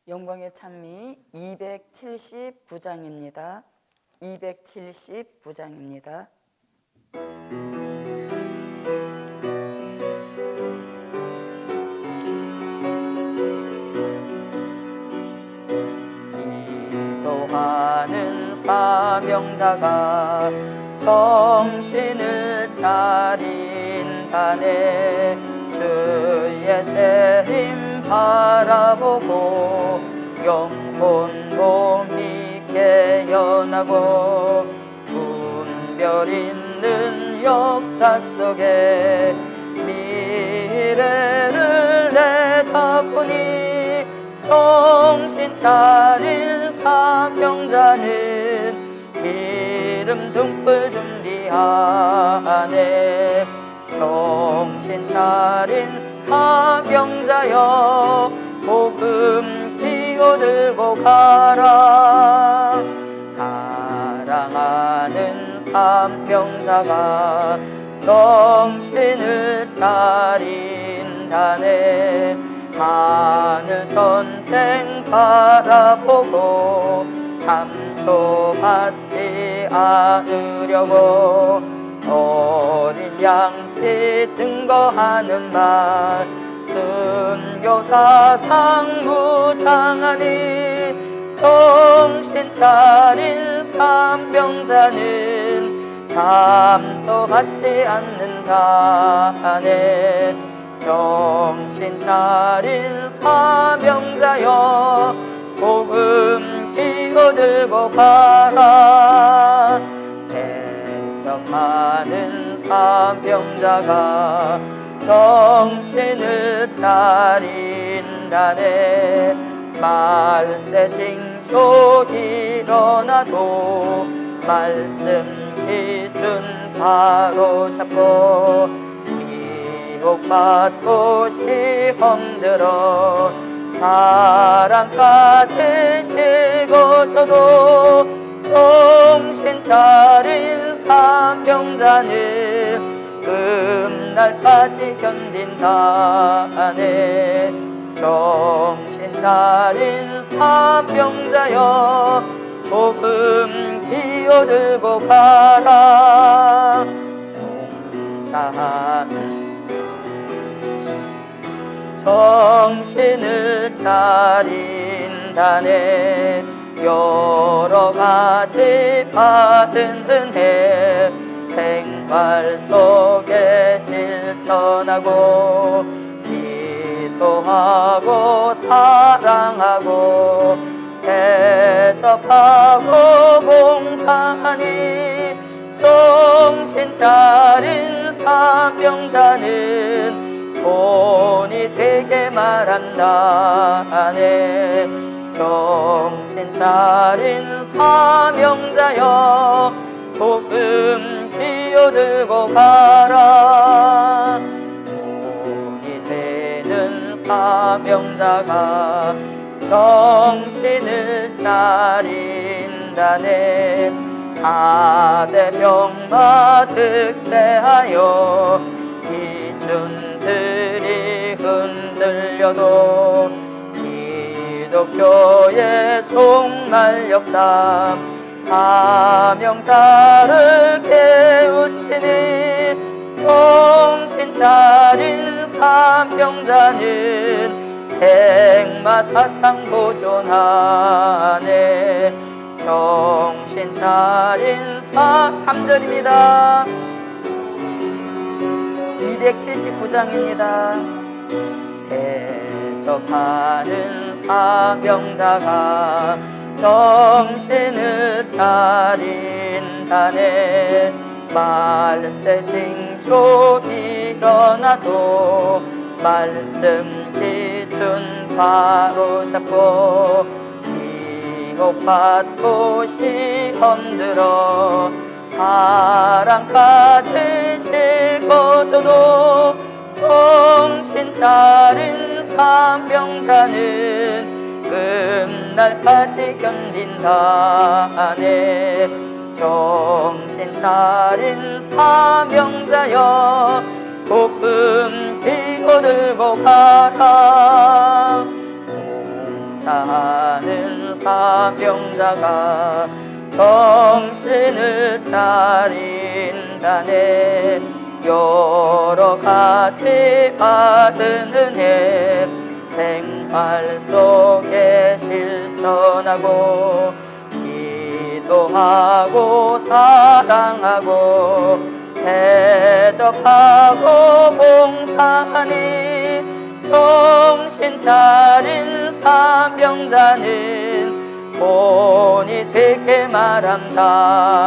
영광의 찬미 279장입니다. 279장입니다. 기도하는 사명자가 정신을 차린다네. 주의 재림 바라보고 영혼 몸이 깨어나고 분별 있는 역사 속에 미래를 내다보니 정신 차린 사명자는 기름 등불 준비하네. 정신 차린 사명자여 복음 끼어들고 가라. 사랑하는 사명자가 정신을 차린다네. 하늘 전쟁 바라보고 참소받지 않으려고 어린 양피 증거하는 말 순교사 상무장하니 정신 차린 사명자는 참소받지 않는다네. 정신 차린 사명자여 복음 끼어들고 가라. 대접하는 사명자가 정신을 차린다네. 말세 징조 일어나도 말씀 기준 바로 잡고 미혹받고 시험 들어 사랑까지 식어져도 정신 차린 사명자는 끝날까지 견딘다네. 정신 차린 사명자여 복음 끼어들고 가라. 봉사하는 정신을 차린다네. 여러 가지 받은 은혜 생활 속에 실천하고 기도하고 사랑하고 대접하고 봉사하니 정신 차린 사명자는 본이 되게 말한다네. 정신 차린 사명자여 복음 끼어들고 가라. 본이 되는 사명자가 정신을 차린다네. 4대 병마 득세하여 기준들이 흔들려도 기독교의 종말 역사 사명자를 깨우치니 정신 차린 사명자는 백마 사상 보존하네. 정신 차린 3절입니다. 279장입니다. 대접하는 사명자가 정신을 차린다네. 말세 징조 일어나도 말씀 기준 바로 잡고 미혹받고 시험 들어 사랑까지 식어져도 정신 차린 사명자는 끝날까지 견딘다네. 정신 차린 사명자여 복음 끼어들고 가라. 감사하는 사명자가 정신을 차린다네. 여러 가지 받은 은혜 생활 속에 실천하고 기도하고 사랑하고 대접하고 봉사하니 정신 차린 사명자는 본이 되게 말한다네.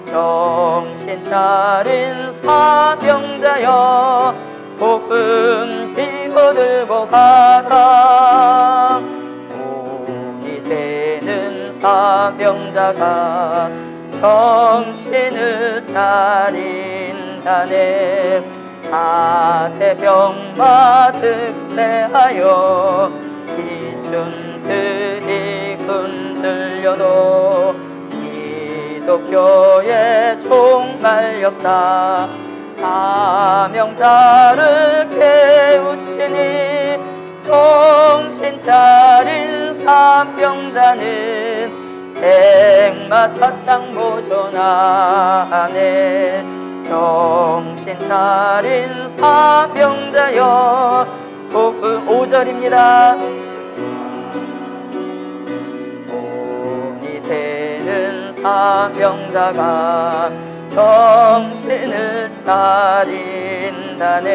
정신 차린 사명자여 복음 뛰어들고 가라. 본이 되는 사명자가 정신을 차린다네. 사대병마 득세하여 기준들이 흔들려도 기독교의 종말 역사 사명자를 깨우치니 정신 차린 사명자는 백마사상 보존하네. 정신 차린 사명자여 복음 5절입니다. 본이 되는 사명자가 정신을 차린다네.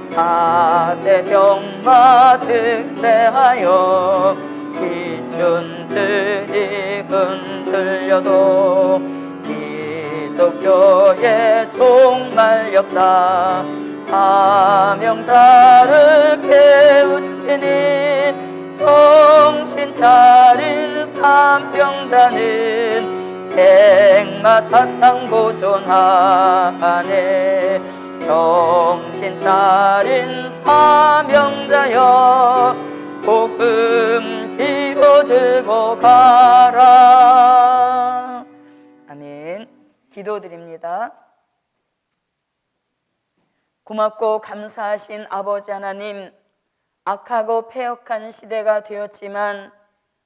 사대병마 득세하여 기준들이 흔들려도 기독교의 종말 역사 사명자를 깨우치니 정신 차린 사명자는 백마사상 보존하네. 정신 차린 사명자여 복음 뛰어들고 가라. 아멘. 기도드립니다. 고맙고 감사하신 아버지 하나님, 악하고 패역한 시대가 되었지만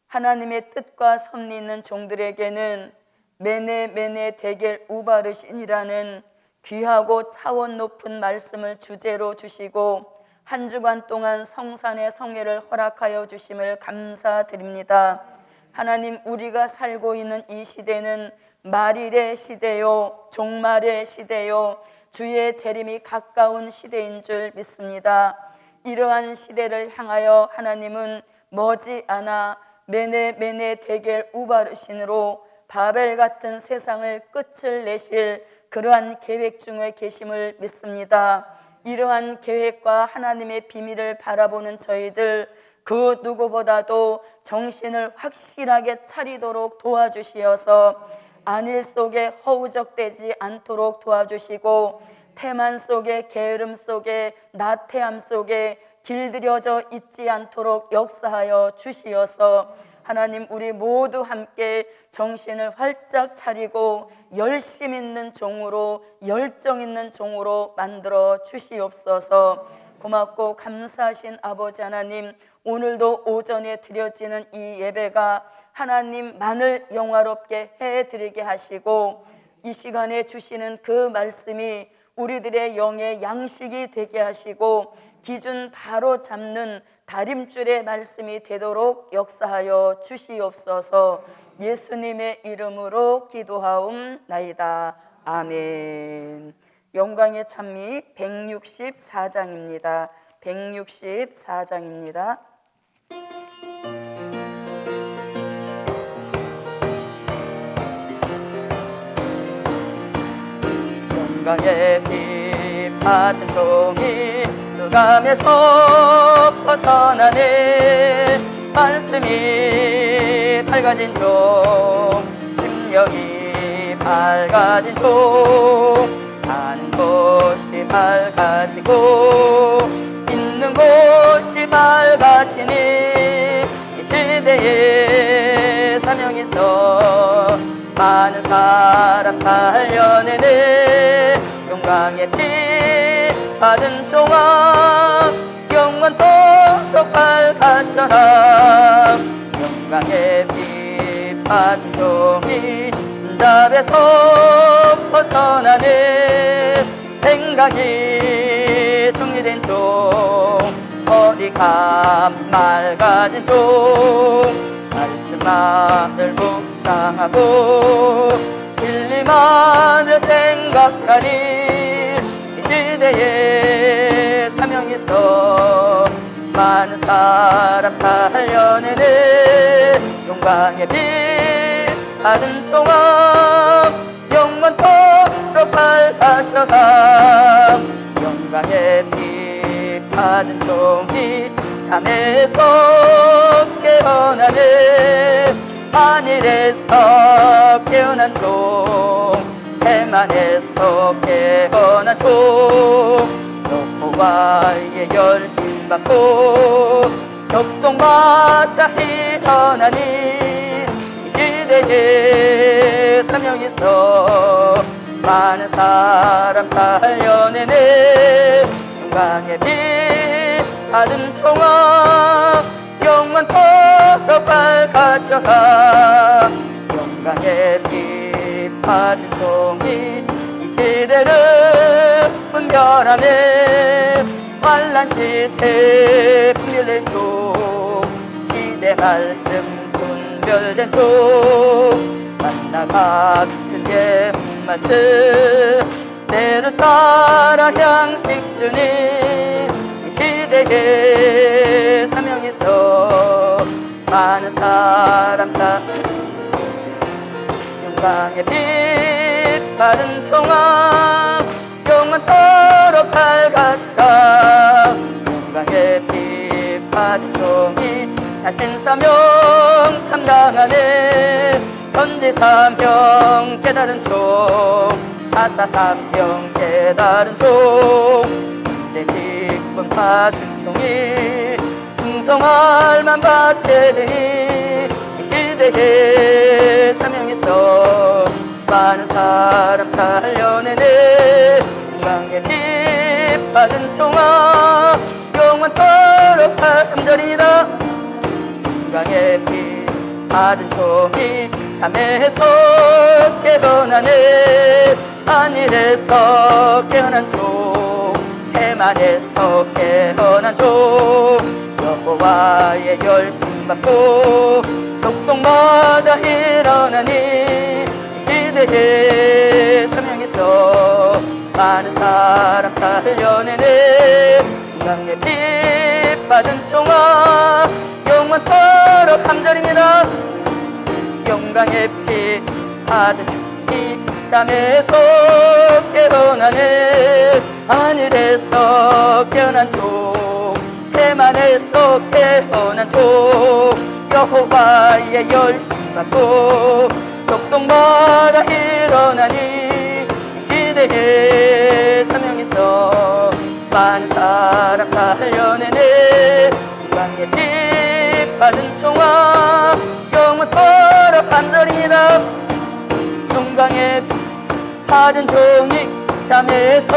하나님의 뜻과 섭리 있는 종들에게는 메네 데겔 우바르신이라는 귀하고 차원 높은 말씀을 주제로 주시고 한 주간 동안 성산의 성회를 허락하여 주심을 감사드립니다. 하나님, 우리가 살고 있는 이 시대는 말일의 시대요 종말의 시대요 주의 재림이 가까운 시대인 줄 믿습니다. 이러한 시대를 향하여 하나님은 머지않아 메네 데겔 우바르신으로 바벨 같은 세상을 끝을 내실 그러한 계획 중에 계심을 믿습니다. 이러한 계획과 하나님의 비밀을 바라보는 저희들 그 누구보다도 정신을 확실하게 차리도록 도와주시어서 안일 속에 허우적대지 않도록 도와주시고 태만 속에 게으름 속에 나태함 속에 길들여져 있지 않도록 역사하여 주시어서 하나님, 우리 모두 함께 정신을 활짝 차리고 열심 있는 종으로 열정 있는 종으로 만들어 주시옵소서. 고맙고 감사하신 아버지 하나님, 오늘도 오전에 드려지는 이 예배가 하나님만을 영화롭게 해드리게 하시고 이 시간에 주시는 그 말씀이 우리들의 영의 양식이 되게 하시고 기준 바로 잡는 다림줄의 말씀이 되도록 역사하여 주시옵소서. 예수님의 이름으로 기도하옵나이다. 아멘. 영광의 찬미 164장입니다. 164장입니다. 영광의 피 받은 종이 흑암에서 벗어나네. 말씀이 밝아진 종, 심령이 밝아진 종, 가는 곳이 밝아지고 있는 곳이 밝아지니 이 시대에 사명이 있어 많은 사람 살려내네. 영광의 피 받은 종아 영원토록 밝아져 가져라. 영광의 빛 받은 종이 답에서 벗어나는 생각이 정리된 종, 어디가 맑아진 종, 말씀만을 묵상하고 진리만을 생각하니 이 시대에 사명이 있어 많은 사람 살려내는 영광의 빛 받은 종아, 영원토록 밝아져라. 영광의 빛 받은 종이 잠에서 깨어나는 안일에서 깨어난 종, 대만에서 깨어난 종, 여호와의 열심 받고 격동마다 일어나니 이 시대에 사명이 있어 많은 사람 살려내는 영광의 빛 받은 종아, 영원토록 밝아져라. 영광의 빛 받은 종이 이 시대를 분별하네. 환난 시대 분별된 종, 시대 말씀 분별된 종, 만나 같은 예 말씀 때를 따라 양식 주니 이 시대에 사명이 있어 많은 사람 영광의 빛 받은 종아, 영원토록 밝아지라. 영광의 빛 받은 종이 자신 사명 감당하네. 선지 사명 깨달은 종, 사사 사명 깨달은 종, 내 직분 받은 종이 충성할 만 받게 되니 이 시대에 사명이 있어 많은 사람 살려내네. 영광의 빛 받은 종아, 영원토록 3절입니다. 영광의 빛 받은 종이 잠에서 깨어나네. 안일에서 깨어난 종, 대만에서 깨어난 종, 여호와의 열심 받고 격동마다 일어나니 이 시대에 사명이 있어 많은 사람 살려내는 영광의 빛 받은 종아, 영원토록 3절입니다. 영광의 빛 받은 종이 잠에서 깨어나네. 하늘에서 깨어난 종, 대만에서 깨어난 종, 여호와의 열심 받고 격동마다 일어나니 이 시대에 사명이 있어 많은 사람 살려내네. 영광의 빛 받은 종아, 영원토록 3절입니다. 영광의 빛 받은 종이 잠에서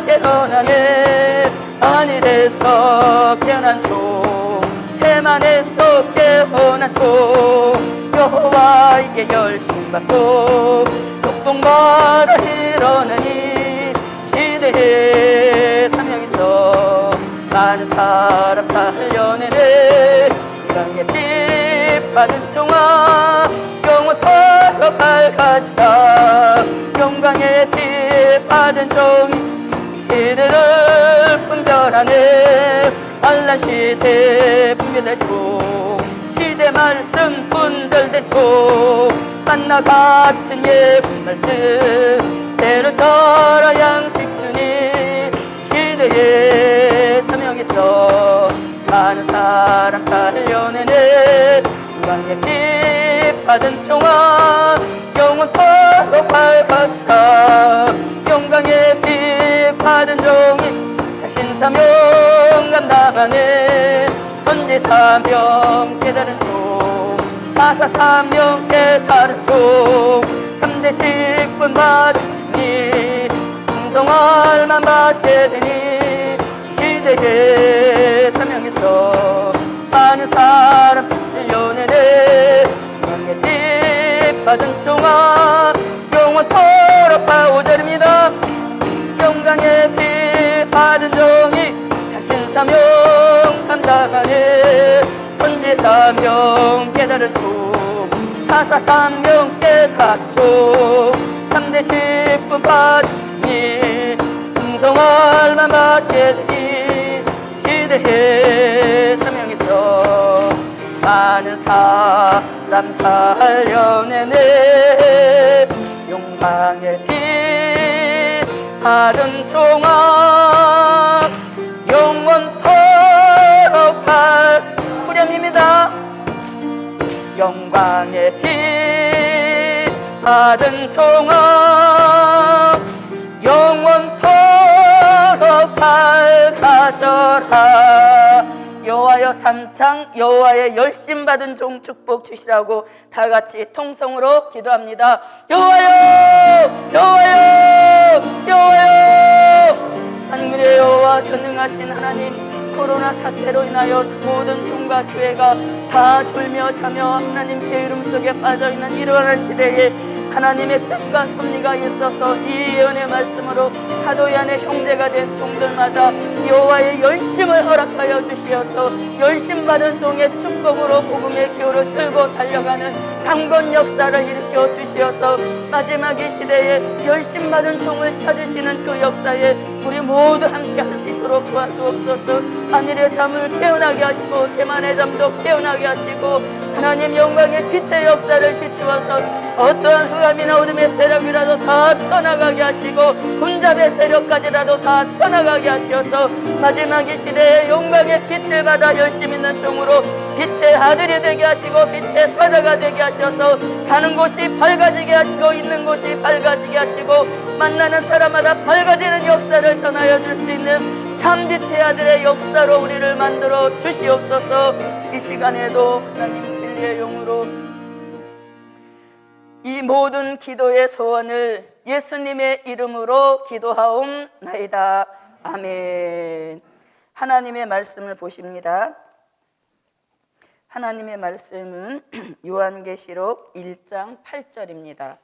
깨어나네. 하늘에서 깨어난 종, 대만에서 깨어난 종, 여호와에게 열심 받고 격동마다 일어나니 시대에 사명이 있어 많은 사람 살려내네. 영광의 빛 받은 종아, 영원토록 밝아지라. 영광의 빛 받은 종이 이 시대를 분별하네. 환난 시대 분별된 종, 시대 말씀 분별된 종, 만나 같은 예쁜 말씀 때를 따라 양식 주니 시대에 사명이 있어 많은 사람 살려내네. 영광의 빛 받은 종아, 영원토록 밝아지라. 영광의 빛 받은 종이 자신 사명 감당하네. 선지 사명 깨달은 종, 사사 사명 깨달은 종, 3대 직분 받은 승리, 충성할 만 받게 되니 시대에 사명이 있어 천지사명 깨달은 종 사사삼명 깨달은 종 3대 10분 받으시니 충성할만 받게 되니 시대의 사명에서 많은 사람 살려내네 영광의 빛 하른 종아 영원토록 할 후렴입니다. 영광의 빛 하른 종아 영원토록 밝아져라. 여호와여 삼창 여호와의 열심 받은 종 축복 주시라고 다 같이 통성으로 기도합니다. 여호와여 여호와여 여호와여. 하늘의 여호와 전능하신 하나님, 코로나 사태로 인하여 모든 종과 교회가 다 졸며 자며 하나님께 이름 속에 빠져있는 이러한 시대에 하나님의 뜻과 섭리가 있어서 이 예언의 말씀으로 사도의 안에 형제가 된 종들마다 여호와의 열심을 허락하여 주시어서 열심 받은 종의 축복으로 복음의 기호를 들고 달려가는 강건 역사를 일으켜 주시어서 마지막 이 시대에 열심 받은 종을 찾으시는 그 역사에 우리 모두 함께 할 수 있도록 도와주옵소서. 하늘의 잠을 깨어나게 하시고 대만의 잠도 깨어나게 하시고 하나님 영광의 빛의 역사를 비추어서 어떠한 흑암이나 어둠의 세력이라도 다 떠나가게 하시고 혼잡의 세력까지라도 다 떠나가게 하시어서 마지막 이 시대에 영광의 빛을 받아 열심 있는 종으로 빛의 아들이 되게 하시고 빛의 사자가 되게 하셔서 가는 곳이 밝아지게 하시고 있는 곳이 밝아지게 하시고 만나는 사람마다 밝아지는 역사를 전하여 줄 수 있는 참 빛의 아들의 역사로 우리를 만들어 주시옵소서. 이 시간에도 하나님 진리의 영으로 이 모든 기도의 소원을 예수님의 이름으로 기도하옵나이다. 아멘. 하나님의 말씀을 보십니다. 하나님의 말씀은 요한계시록 1장 8절입니다.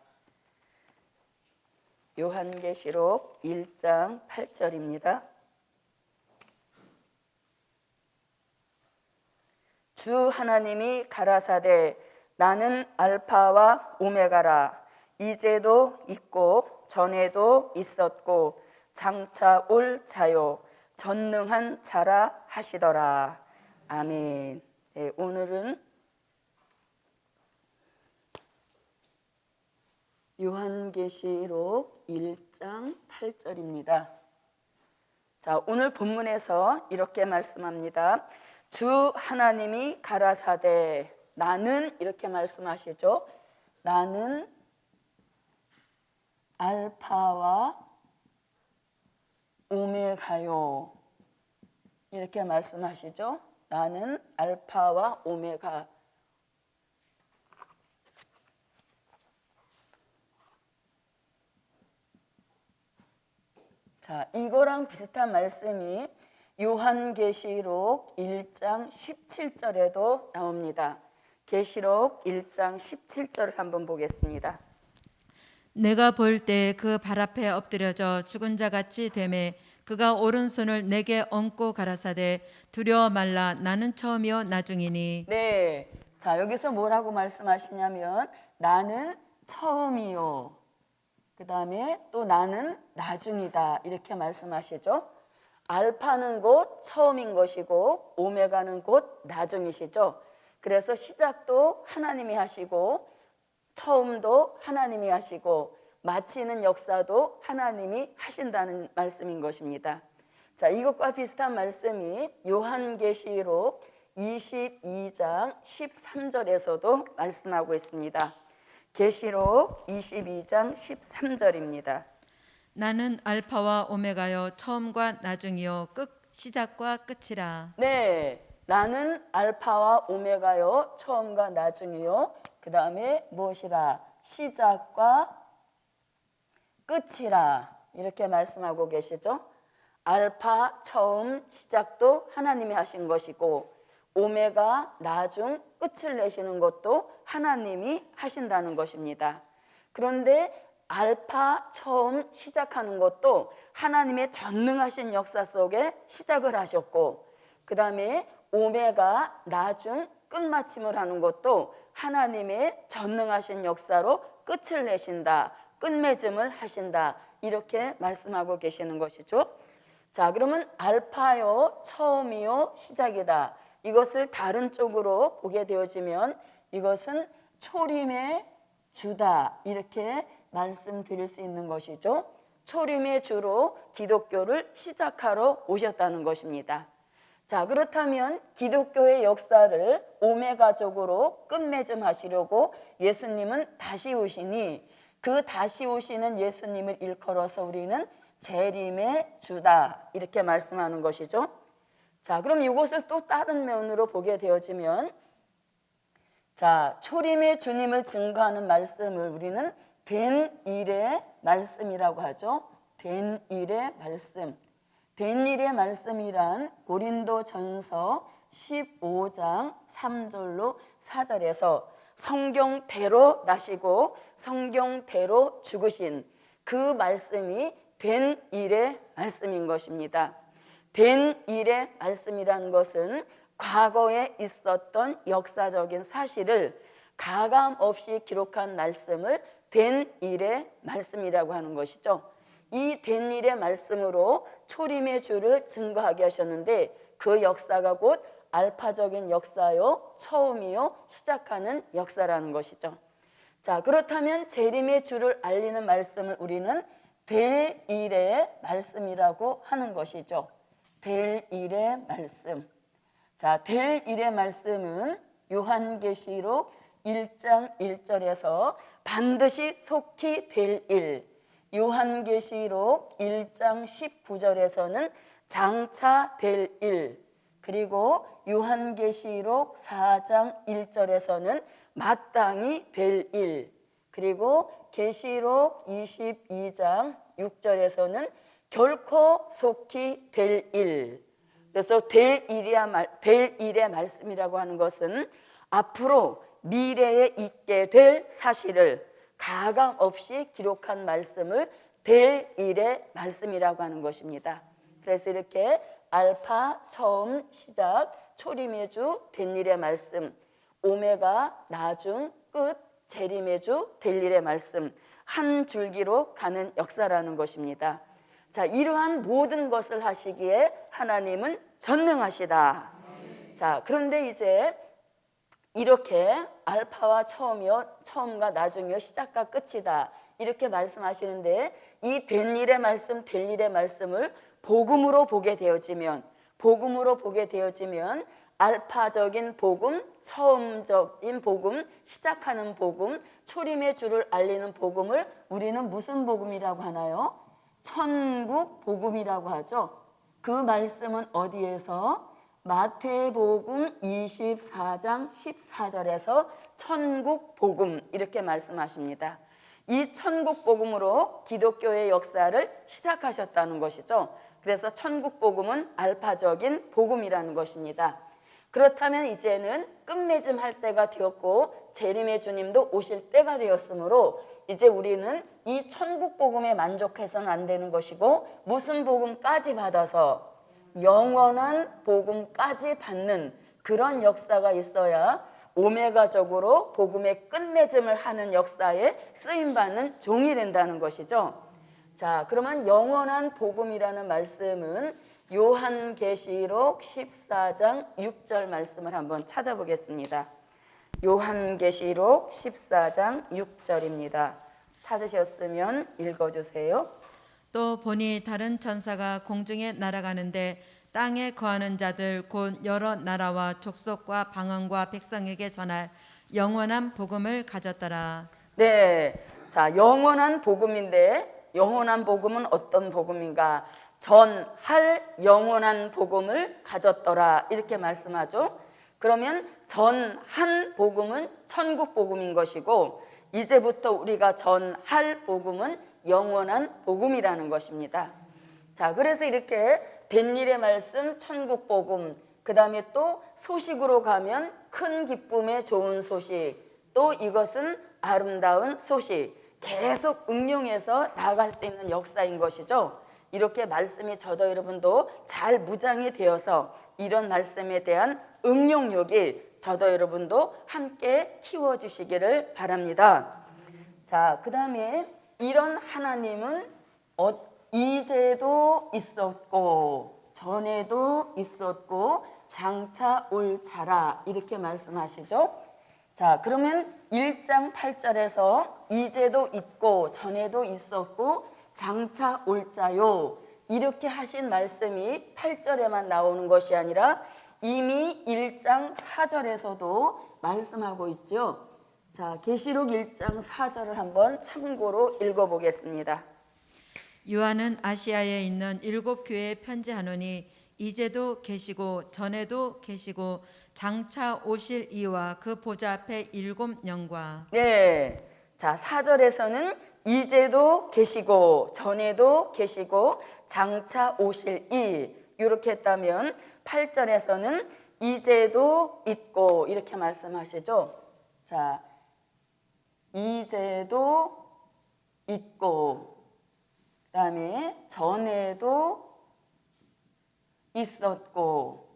요한계시록 1장 8절입니다. 주 하나님이 가라사대 나는 알파와 오메가라. 이제도 있고 전에도 있었고 장차 올 자요 전능한 자라 하시더라. 아멘. 네, 오늘은 요한계시록 1장 8절입니다. 자, 오늘 본문에서 이렇게 말씀합니다. 주 하나님이 가라사대 나는 이렇게 말씀하시죠. 나는 알파와 오메가요. 이렇게 말씀하시죠. 나는 알파와 오메가. 자, 이거랑 비슷한 말씀이 요한계시록 1장 17절에도 나옵니다. 계시록 1장 17절을 한번 보겠습니다. 내가 볼 때 그 발 앞에 엎드려져 죽은 자 같이 되매 그가 오른손을 내게 얹고 가라사대 두려워 말라 나는 처음이요 나중이니. 네, 자 여기서 뭐라고 말씀하시냐면 나는 처음이요, 그 다음에 또 나는 나중이다 이렇게 말씀하시죠. 알파는 곧 처음인 것이고 오메가는 곧 나중이시죠. 그래서 시작도 하나님이 하시고 처음도 하나님이 하시고 마치는 역사도 하나님이 하신다는 말씀인 것입니다. 자, 이것과 비슷한 말씀이 요한계시록 22장 13절에서도 말씀하고 있습니다. 계시록 22장 13절입니다. 나는 알파와 오메가요 처음과 나중이요 시작과 끝이라. 네, 나는 알파와 오메가요 처음과 나중이요 그 다음에 무엇이라 시작과 끝이라 이렇게 말씀하고 계시죠. 알파 처음 시작도 하나님이 하신 것이고 오메가 나중 끝을 내시는 것도 하나님이 하신다는 것입니다. 그런데 알파 처음 시작하는 것도 하나님의 전능하신 역사 속에 시작을 하셨고 그 다음에 오메가 나중 끝마침을 하는 것도 하나님의 전능하신 역사로 끝을 내신다, 끝맺음을 하신다, 이렇게 말씀하고 계시는 것이죠. 자, 그러면 알파요, 처음이요, 시작이다. 이것을 다른 쪽으로 보게 되어지면 이것은 초림의 주다, 이렇게 말씀드릴 수 있는 것이죠. 초림의 주로 기독교를 시작하러 오셨다는 것입니다. 자, 그렇다면 기독교의 역사를 오메가적으로 끝맺음하시려고 예수님은 다시 오시니 그 다시 오시는 예수님을 일컬어서 우리는 재림의 주다, 이렇게 말씀하는 것이죠. 자, 그럼 이것을 또 다른 면으로 보게 되어지면, 자, 초림의 주님을 증거하는 말씀을 우리는 된 일의 말씀이라고 하죠. 된 일의 말씀. 된 일의 말씀이란 고린도전서 15장 3절로 4절에서 성경대로 나시고 성경대로 죽으신 그 말씀이 된 일의 말씀인 것입니다. 된 일의 말씀이라는 것은 과거에 있었던 역사적인 사실을 가감 없이 기록한 말씀을 된 일의 말씀이라고 하는 것이죠. 이 된 일의 말씀으로 초림의 주를 증거하게 하셨는데 그 역사가 곧 알파적인 역사요, 처음이요, 시작하는 역사라는 것이죠. 자, 그렇다면 재림의 주를 알리는 말씀을 우리는 될 일의 말씀이라고 하는 것이죠. 될 일의 말씀. 자, 될 일의 말씀은 요한계시록 1장 1절에서 반드시 속히 될 일, 요한계시록 1장 19절에서는 장차 될 일, 그리고 요한계시록 4장 1절에서는 마땅히 될 일, 그리고 계시록 22장 6절에서는 결코 속히 될 일. 그래서 될 일의 말씀이라고 하는 것은 앞으로 미래에 있게 될 사실을 가감 없이 기록한 말씀을 될 일의 말씀이라고 하는 것입니다. 그래서 이렇게 알파, 처음, 시작, 초림의 주, 된 일의 말씀, 오메가, 나중, 끝, 재림의 주, 될 일의 말씀, 한 줄기로 가는 역사라는 것입니다. 자, 이러한 모든 것을 하시기에 하나님은 전능하시다. 자, 그런데 이제 이렇게 알파와 처음과 나중이요, 시작과 끝이다, 이렇게 말씀하시는데 이 된 일의 말씀, 될 일의 말씀을 복음으로 보게 되어지면 알파적인 복음, 처음적인 복음, 시작하는 복음, 초림의 주를 알리는 복음을 우리는 무슨 복음이라고 하나요? 천국 복음이라고 하죠. 그 말씀은 어디에서? 마태복음 24장 14절에서 천국 복음, 이렇게 말씀하십니다. 이 천국 복음으로 기독교의 역사를 시작하셨다는 것이죠. 그래서 천국 복음은 알파적인 복음이라는 것입니다. 그렇다면 이제는 끝맺음 할 때가 되었고 재림의 주님도 오실 때가 되었으므로 이제 우리는 이 천국 복음에 만족해서는 안 되는 것이고 무슨 복음까지 받아서 영원한 복음까지 받는 그런 역사가 있어야 오메가적으로 복음의 끝맺음을 하는 역사에 쓰임받는 종이 된다는 것이죠. 자, 그러면 영원한 복음이라는 말씀은 요한계시록 14장 6절 말씀을 한번 찾아보겠습니다. 요한계시록 14장 6절입니다. 찾으셨으면 읽어주세요. 또 보니 다른 천사가 공중에 날아가는데 땅에 거하는 자들 곧 여러 나라와 족속과 방언과 백성에게 전할 영원한 복음을 가졌더라. 네, 자, 영원한 복음인데 영원한 복음은 어떤 복음인가? 전할 영원한 복음을 가졌더라, 이렇게 말씀하죠. 그러면 전한 복음은 천국 복음인 것이고 이제부터 우리가 전할 복음은 영원한 복음이라는 것입니다. 자, 그래서 이렇게 된 일의 말씀, 천국 복음, 그 다음에 또 소식으로 가면 큰 기쁨의 좋은 소식, 또 이것은 아름다운 소식, 계속 응용해서 나아갈 수 있는 역사인 것이죠. 이렇게 말씀이 저도 여러분도 잘 무장이 되어서 이런 말씀에 대한 응용력이 저도 여러분도 함께 키워주시기를 바랍니다. 자, 그 다음에 이런 하나님은 이제도 있었고 전에도 있었고 장차 올 자라 이렇게 말씀하시죠. 자, 그러면 1장 8절에서 이제도 있고 전에도 있었고 장차 올 자요 이렇게 하신 말씀이 8절에만 나오는 것이 아니라 이미 1장 4절에서도 말씀하고 있죠. 자, 계시록 1장 4절을 한번 참고로 읽어보겠습니다. 요한은 아시아에 있는 7교회에 편지하노니 이제도 계시고 전에도 계시고 장차 오실 이와 그 보좌 앞에 7영과. 네, 자 4절에서는 이제도 계시고 전에도 계시고 장차 오실 이 이렇게 했다면 8절에서는 이제도 있고 이렇게 말씀하시죠. 자, 이제도 있고 그다음에 전에도 있었고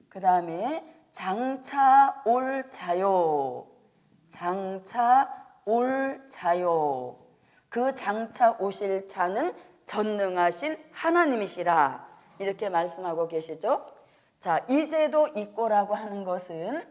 그다음에 장차 올 자요. 장차 올 자요. 그 장차 오실 자는 전능하신 하나님이시라 이렇게 말씀하고 계시죠. 자, 이제도 있고라고 하는 것은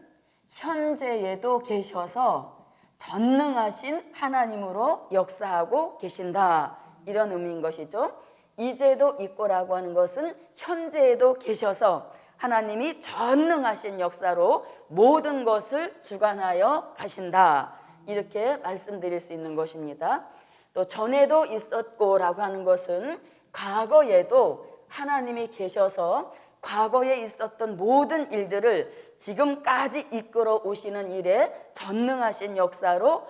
현재에도 계셔서 전능하신 하나님으로 역사하고 계신다 이런 의미인 것이죠. 이제도 있고라고 하는 것은 현재에도 계셔서 하나님이 전능하신 역사로 모든 것을 주관하여 가신다 이렇게 말씀드릴 수 있는 것입니다. 또 전에도 있었고라고 하는 것은 과거에도 하나님이 계셔서 과거에 있었던 모든 일들을 지금까지 이끌어 오시는 일에 전능하신 역사로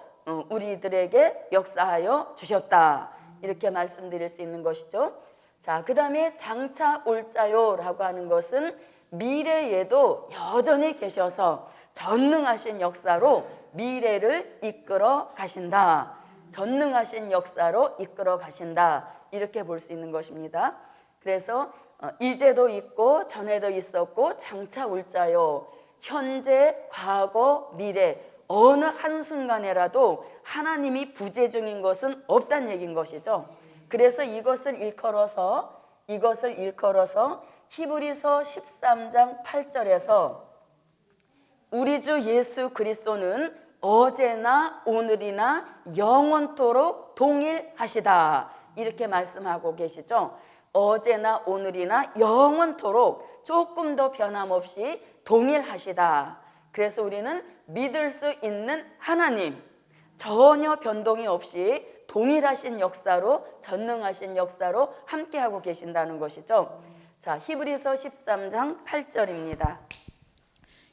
우리들에게 역사하여 주셨다 이렇게 말씀드릴 수 있는 것이죠. 자, 그 다음에 장차 올 자요라고 하는 것은 미래에도 여전히 계셔서 전능하신 역사로 미래를 이끌어 가신다. 전능하신 역사로 이끌어 가신다. 이렇게 볼 수 있는 것입니다. 그래서 이제도 있고 전에도 있었고 장차 올 자요. 현재, 과거, 미래 어느 한순간에라도 하나님이 부재 중인 것은 없다는 얘기인 것이죠. 그래서 이것을 일컬어서 히브리서 13장 8절에서 우리 주 예수 그리스도는 어제나 오늘이나 영원토록 동일하시다 이렇게 말씀하고 계시죠. 어제나 오늘이나 영원토록 조금 더 변함없이 동일하시다. 그래서 우리는 믿을 수 있는 하나님, 전혀 변동이 없이 동일하신 역사로 전능하신 역사로 함께하고 계신다는 것이죠. 자, 히브리서 13장 8절입니다.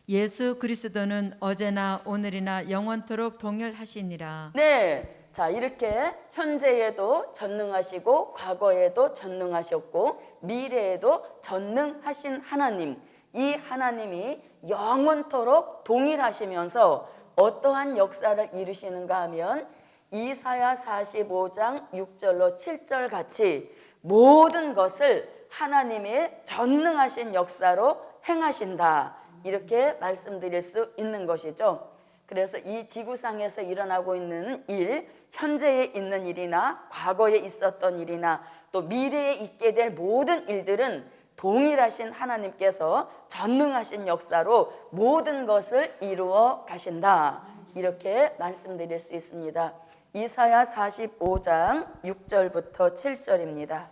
예수 그리스도는 어제나 오늘이나 영원토록 동일하시니라. 네, 자 이렇게 현재에도 전능하시고 과거에도 전능하셨고 미래에도 전능하신 하나님, 이 하나님이 영원토록 동일하시면서 어떠한 역사를 이루시는가 하면 이사야 45장 6절로 7절 같이 모든 것을 하나님의 전능하신 역사로 행하신다 이렇게 말씀드릴 수 있는 것이죠. 그래서 이 지구상에서 일어나고 있는 일, 현재에 있는 일이나 과거에 있었던 일이나 또 미래에 있게 될 모든 일들은 동일하신 하나님께서 전능하신 역사로 모든 것을 이루어 가신다 이렇게 말씀드릴 수 있습니다. 이사야 45장 6절부터 7절입니다.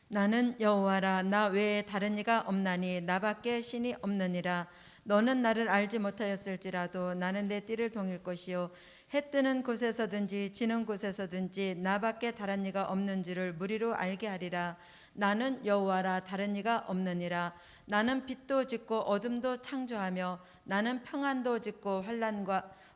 나는 여호와라 나 외에 다른 이가 없나니 나밖에 신이 없느니라. 너는 나를 알지 못하였을지라도 나는 내 띠를 동일 것이요 해 뜨는 곳에서든지 지는 곳에서든지 나밖에 다른 이가 없는 줄을 무리로 알게 하리라. 나는 여호와라 다른 이가 없느니라. 나는 빛도 짓고 어둠도 창조하며 나는 평안도 짓고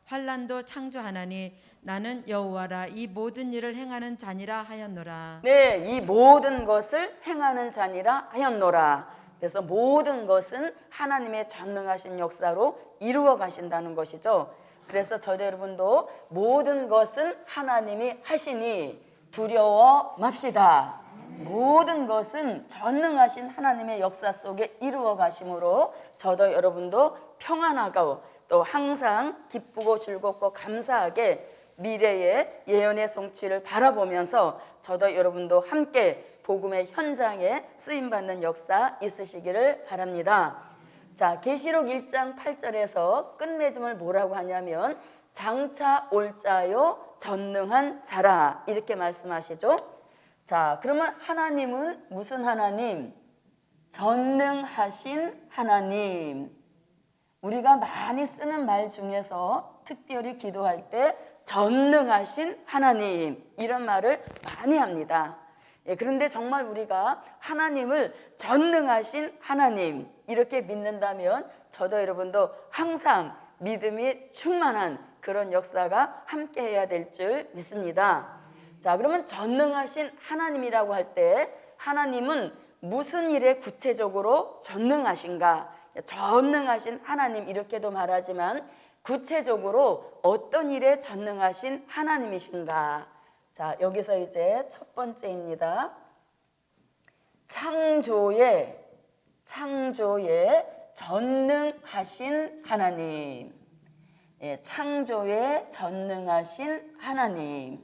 환난도 창조하나니 나는 여호와라 이 모든 일을 행하는 자니라 하였노라. 네, 이 모든 것을 행하는 자니라 하였노라. 그래서 모든 것은 하나님의 전능하신 역사로 이루어 가신다는 것이죠. 그래서 저도 여러분도 모든 것은 하나님이 하시니 두려워 맙시다. 모든 것은 전능하신 하나님의 역사 속에 이루어 가심으로 저도 여러분도 평안하고 또 항상 기쁘고 즐겁고 감사하게 미래의 예언의 성취를 바라보면서 저도 여러분도 함께 복음의 현장에 쓰임받는 역사 있으시기를 바랍니다. 자, 계시록 1장 8절에서 끝맺음을 뭐라고 하냐면 장차 올 자요 전능한 자라 이렇게 말씀하시죠. 자, 그러면 하나님은 무슨 하나님? 전능하신 하나님. 우리가 많이 쓰는 말 중에서 특별히 기도할 때 전능하신 하나님 이런 말을 많이 합니다. 예, 그런데 정말 우리가 하나님을 전능하신 하나님 이렇게 믿는다면 저도 여러분도 항상 믿음이 충만한 그런 역사가 함께 해야 될 줄 믿습니다. 자, 그러면 전능하신 하나님이라고 할 때 하나님은 무슨 일에 구체적으로 전능하신가? 전능하신 하나님 이렇게도 말하지만 구체적으로 어떤 일에 전능하신 하나님이신가? 자, 여기서 이제 첫 번째입니다. 창조에 전능하신 하나님. 예, 창조에 전능하신 하나님.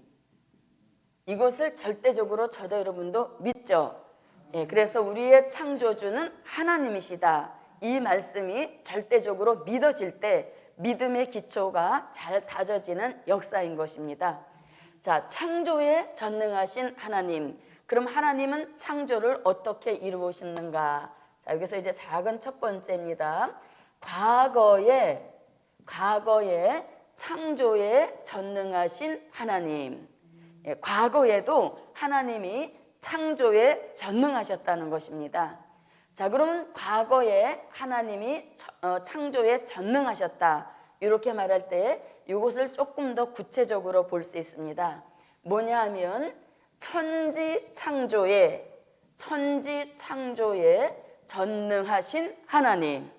이것을 절대적으로 저도 여러분도 믿죠. 예, 그래서 우리의 창조주는 하나님이시다. 이 말씀이 절대적으로 믿어질 때 믿음의 기초가 잘 다져지는 역사인 것입니다. 자, 창조에 전능하신 하나님. 그럼 하나님은 창조를 어떻게 이루으셨는가? 자, 여기서 이제 작은 첫 번째입니다. 과거에 창조에 전능하신 하나님. 예, 과거에도 하나님이 창조에 전능하셨다는 것입니다. 자, 그러면 과거에 하나님이 창조에 전능하셨다 이렇게 말할 때 이것을 조금 더 구체적으로 볼 수 있습니다. 뭐냐 하면 천지창조에 전능하신 하나님.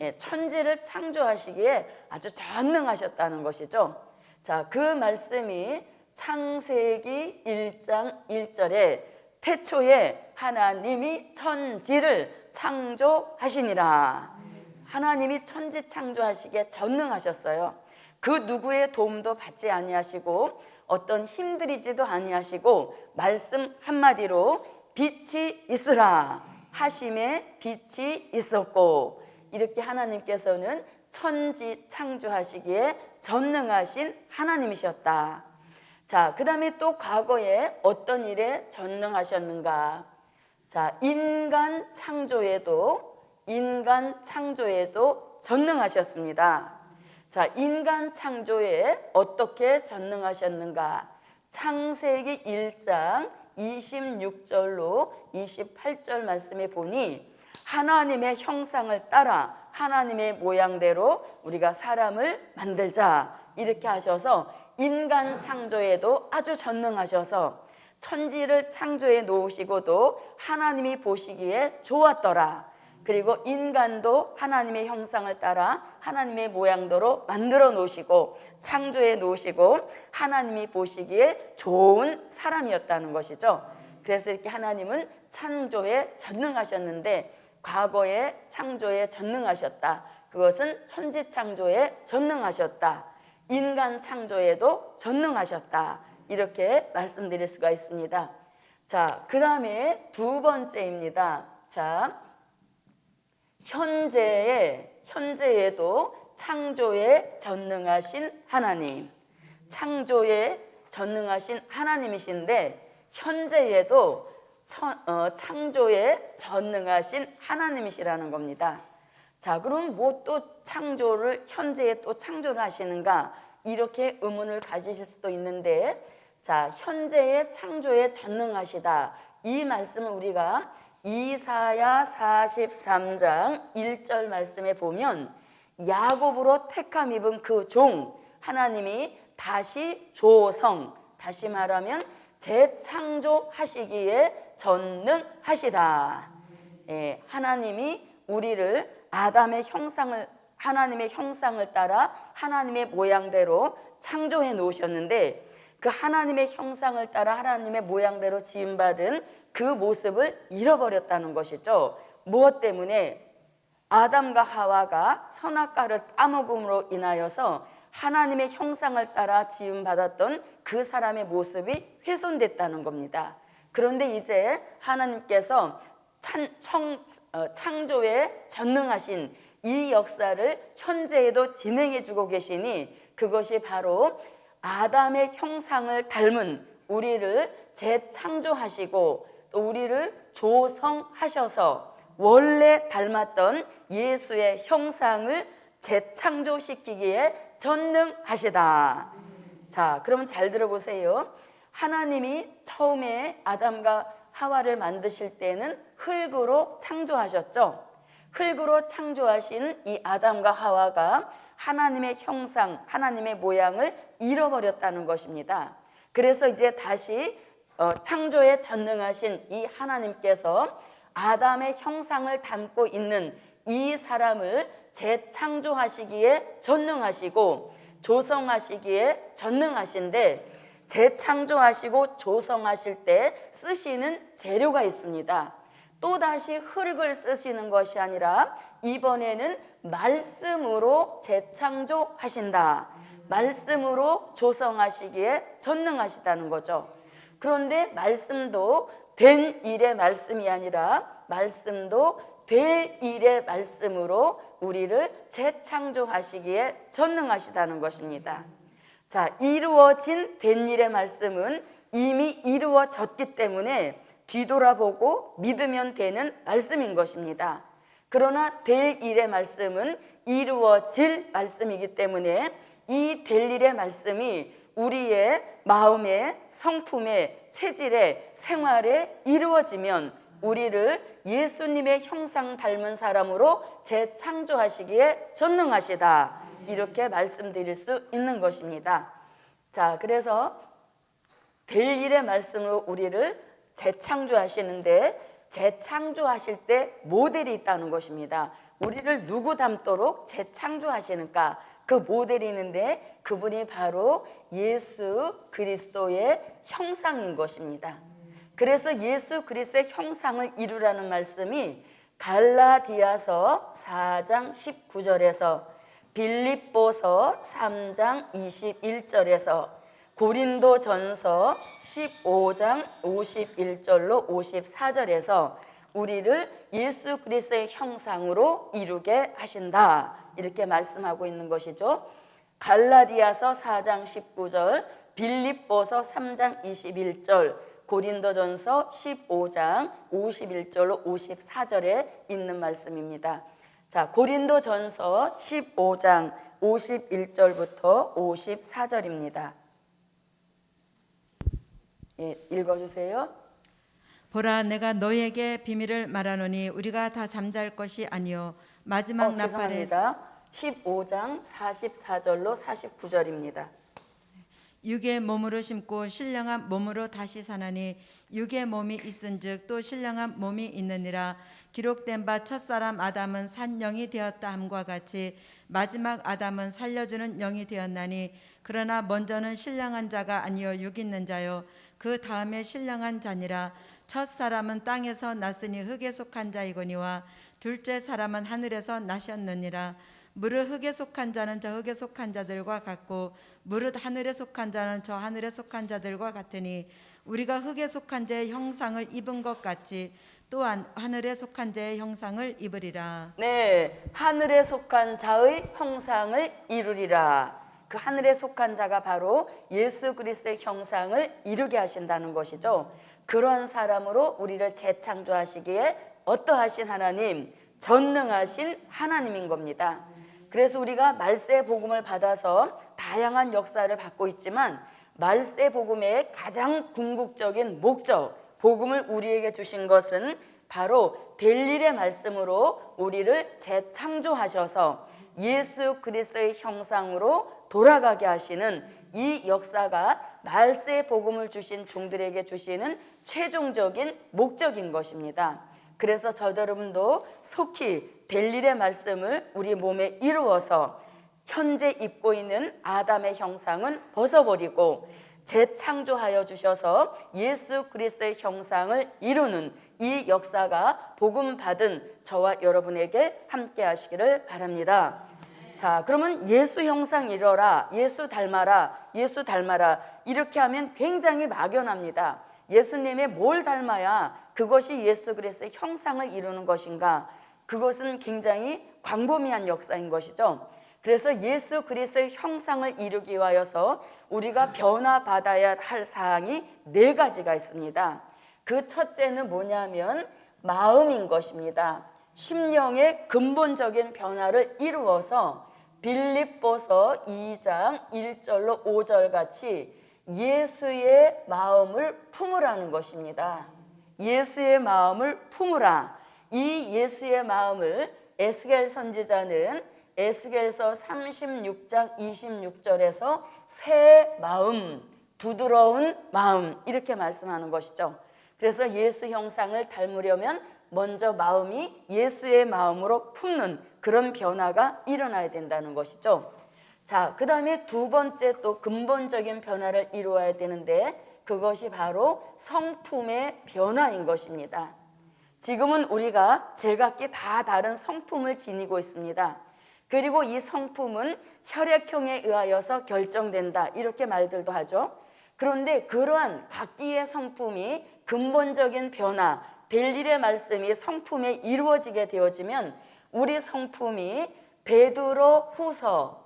예, 천지를 창조하시기에 아주 전능하셨다는 것이죠. 자, 그 말씀이 창세기 1장 1절에 태초에 하나님이 천지를 창조하시니라. 하나님이 천지 창조하시기에 전능하셨어요. 그 누구의 도움도 받지 아니하시고 어떤 힘들이지도 아니하시고 말씀 한마디로 빛이 있으라 하심에 빛이 있었고 이렇게 하나님께서는 천지 창조하시기에 전능하신 하나님이셨다. 자, 그 다음에 또 과거에 어떤 일에 전능하셨는가? 자, 인간 창조에도 전능하셨습니다. 자, 인간 창조에 어떻게 전능하셨는가? 창세기 1장 26절로 28절 말씀에 보니 하나님의 형상을 따라 하나님의 모양대로 우리가 사람을 만들자 이렇게 하셔서 인간 창조에도 아주 전능하셔서 천지를 창조해 놓으시고도 하나님이 보시기에 좋았더라. 그리고 인간도 하나님의 형상을 따라 하나님의 모양대로 만들어 놓으시고 창조해 놓으시고 하나님이 보시기에 좋은 사람이었다는 것이죠. 그래서 이렇게 하나님은 창조에 전능하셨는데 과거에 창조에 전능하셨다. 그것은 천지 창조에 전능하셨다. 인간 창조에도 전능하셨다. 이렇게 말씀드릴 수가 있습니다. 자, 그 다음에 두 번째입니다. 자, 현재에도 창조에 전능하신 하나님. 창조에 전능하신 하나님이신데 현재에도 창조에 전능하신 하나님이시라는 겁니다. 자, 그럼 뭐 또 창조를 현재에 또 창조를 하시는가 이렇게 의문을 가지실 수도 있는데 자, 현재의 창조에 전능하시다 이 말씀을 우리가 이사야 43장 1절 말씀에 보면 야곱으로 택함 입은 그 종 하나님이 다시 조성 다시 말하면 재창조하시기에 전능하시다. 예, 하나님이 우리를 하나님의 형상을 따라 하나님의 모양대로 창조해 놓으셨는데 그 하나님의 형상을 따라 하나님의 모양대로 지음받은 그 모습을 잃어버렸다는 것이죠. 무엇 때문에? 아담과 하와가 선악과를 따먹음으로 인하여서 하나님의 형상을 따라 지음받았던 그 사람의 모습이 훼손됐다는 겁니다. 그런데 이제 하나님께서 창조에 전능하신 이 역사를 현재에도 진행해 주고 계시니, 그것이 바로 아담의 형상을 닮은 우리를 재창조하시고 또 우리를 조성하셔서 원래 닮았던 예수의 형상을 재창조시키기에 전능하시다. 자, 그러면 잘 들어보세요. 하나님이 처음에 아담과 하와를 만드실 때는 흙으로 창조하셨죠. 흙으로 창조하신 이 아담과 하와가 하나님의 형상, 하나님의 모양을 잃어버렸다는 것입니다. 그래서 이제 다시 창조에 전능하신 이 하나님께서 아담의 형상을 담고 있는 이 사람을 재창조하시기에 전능하시고 조성하시기에 전능하신데, 재창조하시고 조성하실 때 쓰시는 재료가 있습니다. 또다시 흙을 쓰시는 것이 아니라 이번에는 말씀으로 재창조하신다. 말씀으로 조성하시기에 전능하시다는 거죠. 그런데 말씀도 된 일의 말씀이 아니라 말씀도 될 일의 말씀으로 우리를 재창조하시기에 전능하시다는 것입니다. 자, 이루어진 된 일의 말씀은 이미 이루어졌기 때문에 뒤돌아보고 믿으면 되는 말씀인 것입니다. 그러나 될 일의 말씀은 이루어질 말씀이기 때문에 이 될 일의 말씀이 우리의 마음에, 성품에, 체질에, 생활에 이루어지면 우리를 예수님의 형상 닮은 사람으로 재창조하시기에 전능하시다. 이렇게 말씀드릴 수 있는 것입니다. 자, 그래서 될 일의 말씀으로 우리를 재창조하시는데, 재창조하실 때 모델이 있다는 것입니다. 우리를 누구 닮도록 재창조하시는가? 그 모델이 있는데 그분이 바로 예수 그리스도의 형상인 것입니다. 그래서 예수 그리스도의 형상을 이루라는 말씀이 갈라디아서 4장 19절에서 빌립보서 3장 21절에서 고린도전서 15장 51절로 54절에서 우리를 예수 그리스도의 형상으로 이루게 하신다. 이렇게 말씀하고 있는 것이죠. 갈라디아서 4장 19절, 빌립보서 3장 21절, 고린도전서 15장 51절로 54절에 있는 말씀입니다. 자, 고린도전서 15장 51절부터 54절입니다. 예, 읽어주세요. 보라, 내가 너에게 비밀을 말하노니 우리가 다 잠잘 것이 아니요 마지막 나팔에서. 15장 44절로 49절입니다. 육의 몸으로 심고 신령한 몸으로 다시 사나니 육의 몸이 있은즉 또 신령한 몸이 있느니라. 기록된 바 첫사람 아담은 산 영이 되었다 함과 같이 마지막 아담은 살려주는 영이 되었나니, 그러나 먼저는 신령한 자가 아니요 육 있는 자요 그 다음에 신령한 자니라. 첫 사람은 땅에서 났으니 흙에 속한 자이거니와 둘째 사람은 하늘에서 나셨느니라. 무릇 흙에 속한 자는 저 흙에 속한 자들과 같고 무릇 하늘에 속한 자는 저 하늘에 속한 자들과 같으니, 우리가 흙에 속한 자의 형상을 입은 것 같이 또한 하늘에 속한 자의 형상을 입으리라. 네, 하늘에 속한 자의 형상을 이루리라. 그 하늘에 속한 자가 바로 예수 그리스도의 형상을 이루게 하신다는 것이죠. 그런 사람으로 우리를 재창조하시기에 어떠하신 하나님? 전능하신 하나님인 겁니다. 그래서 우리가 말세 복음을 받아서 다양한 역사를 받고 있지만, 말세 복음의 가장 궁극적인 목적, 복음을 우리에게 주신 것은 바로 될 일의 말씀으로 우리를 재창조하셔서 예수 그리스도의 형상으로 돌아가게 하시는 이 역사가 말세 복음을 주신 종들에게 주시는 최종적인 목적인 것입니다. 그래서 저도 여러분도 속히 될 일의 말씀을 우리 몸에 이루어서 현재 입고 있는 아담의 형상은 벗어버리고 재창조하여 주셔서 예수 그리스도의 형상을 이루는 이 역사가 복음 받은 저와 여러분에게 함께 하시기를 바랍니다. 자, 그러면 예수 형상 이뤄라, 예수 닮아라, 예수 닮아라 이렇게 하면 굉장히 막연합니다. 예수님의 뭘 닮아야 그것이 예수 그리스도의 형상을 이루는 것인가? 그것은 굉장히 광범위한 역사인 것이죠. 그래서 예수 그리스도의 형상을 이루기 위하여서 우리가 변화받아야 할 사항이 4가지가 있습니다. 그 첫째는 뭐냐면 마음인 것입니다. 심령의 근본적인 변화를 이루어서 빌립보서 2장 1절로 5절 같이 예수의 마음을 품으라는 것입니다. 예수의 마음을 품으라. 이 예수의 마음을 에스겔 선지자는 에스겔서 36장 26절에서 새 마음, 부드러운 마음 이렇게 말씀하는 것이죠. 그래서 예수 형상을 닮으려면 먼저 마음이 예수의 마음으로 품는 그런 변화가 일어나야 된다는 것이죠. 자, 그 다음에 2번째 또 근본적인 변화를 이루어야 되는데 그것이 바로 성품의 변화인 것입니다. 지금은 우리가 제각기 다 다른 성품을 지니고 있습니다. 그리고 이 성품은 혈액형에 의하여서 결정된다 이렇게 말들도 하죠. 그런데 그러한 각기의 성품이 근본적인 변화, 벨릴의 말씀이 성품에 이루어지게 되어지면 우리 성품이 베드로 후서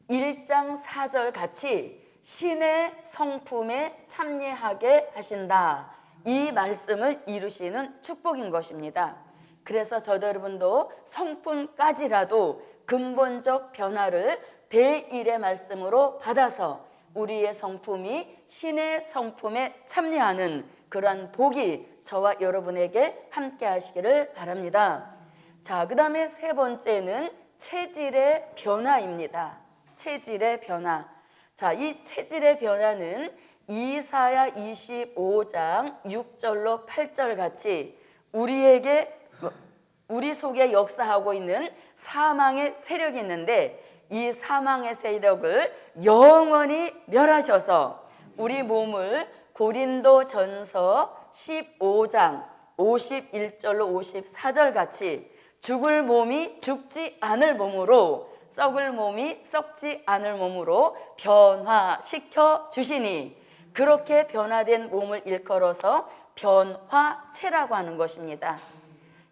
1장 4절 같이 신의 성품에 참여하게 하신다. 이 말씀을 이루시는 축복인 것입니다. 그래서 저도 여러분도 성품까지라도 근본적 변화를 대1의 말씀으로 받아서 우리의 성품이 신의 성품에 참여하는 그러한 복이 저와 여러분에게 함께 하시기를 바랍니다. 자, 그 다음에 3번째는 체질의 변화입니다. 체질의 변화. 자, 이 체질의 변화는 이사야 25장 6절로 8절 같이 우리 속에 역사하고 있는 사망의 세력이 있는데 이 사망의 세력을 영원히 멸하셔서 우리 몸을 고린도전서 15장 51절로 54절 같이 죽을 몸이 죽지 않을 몸으로 썩을 몸이 썩지 않을 몸으로 변화시켜 주시니 그렇게 변화된 몸을 일컬어서 변화체라고 하는 것입니다.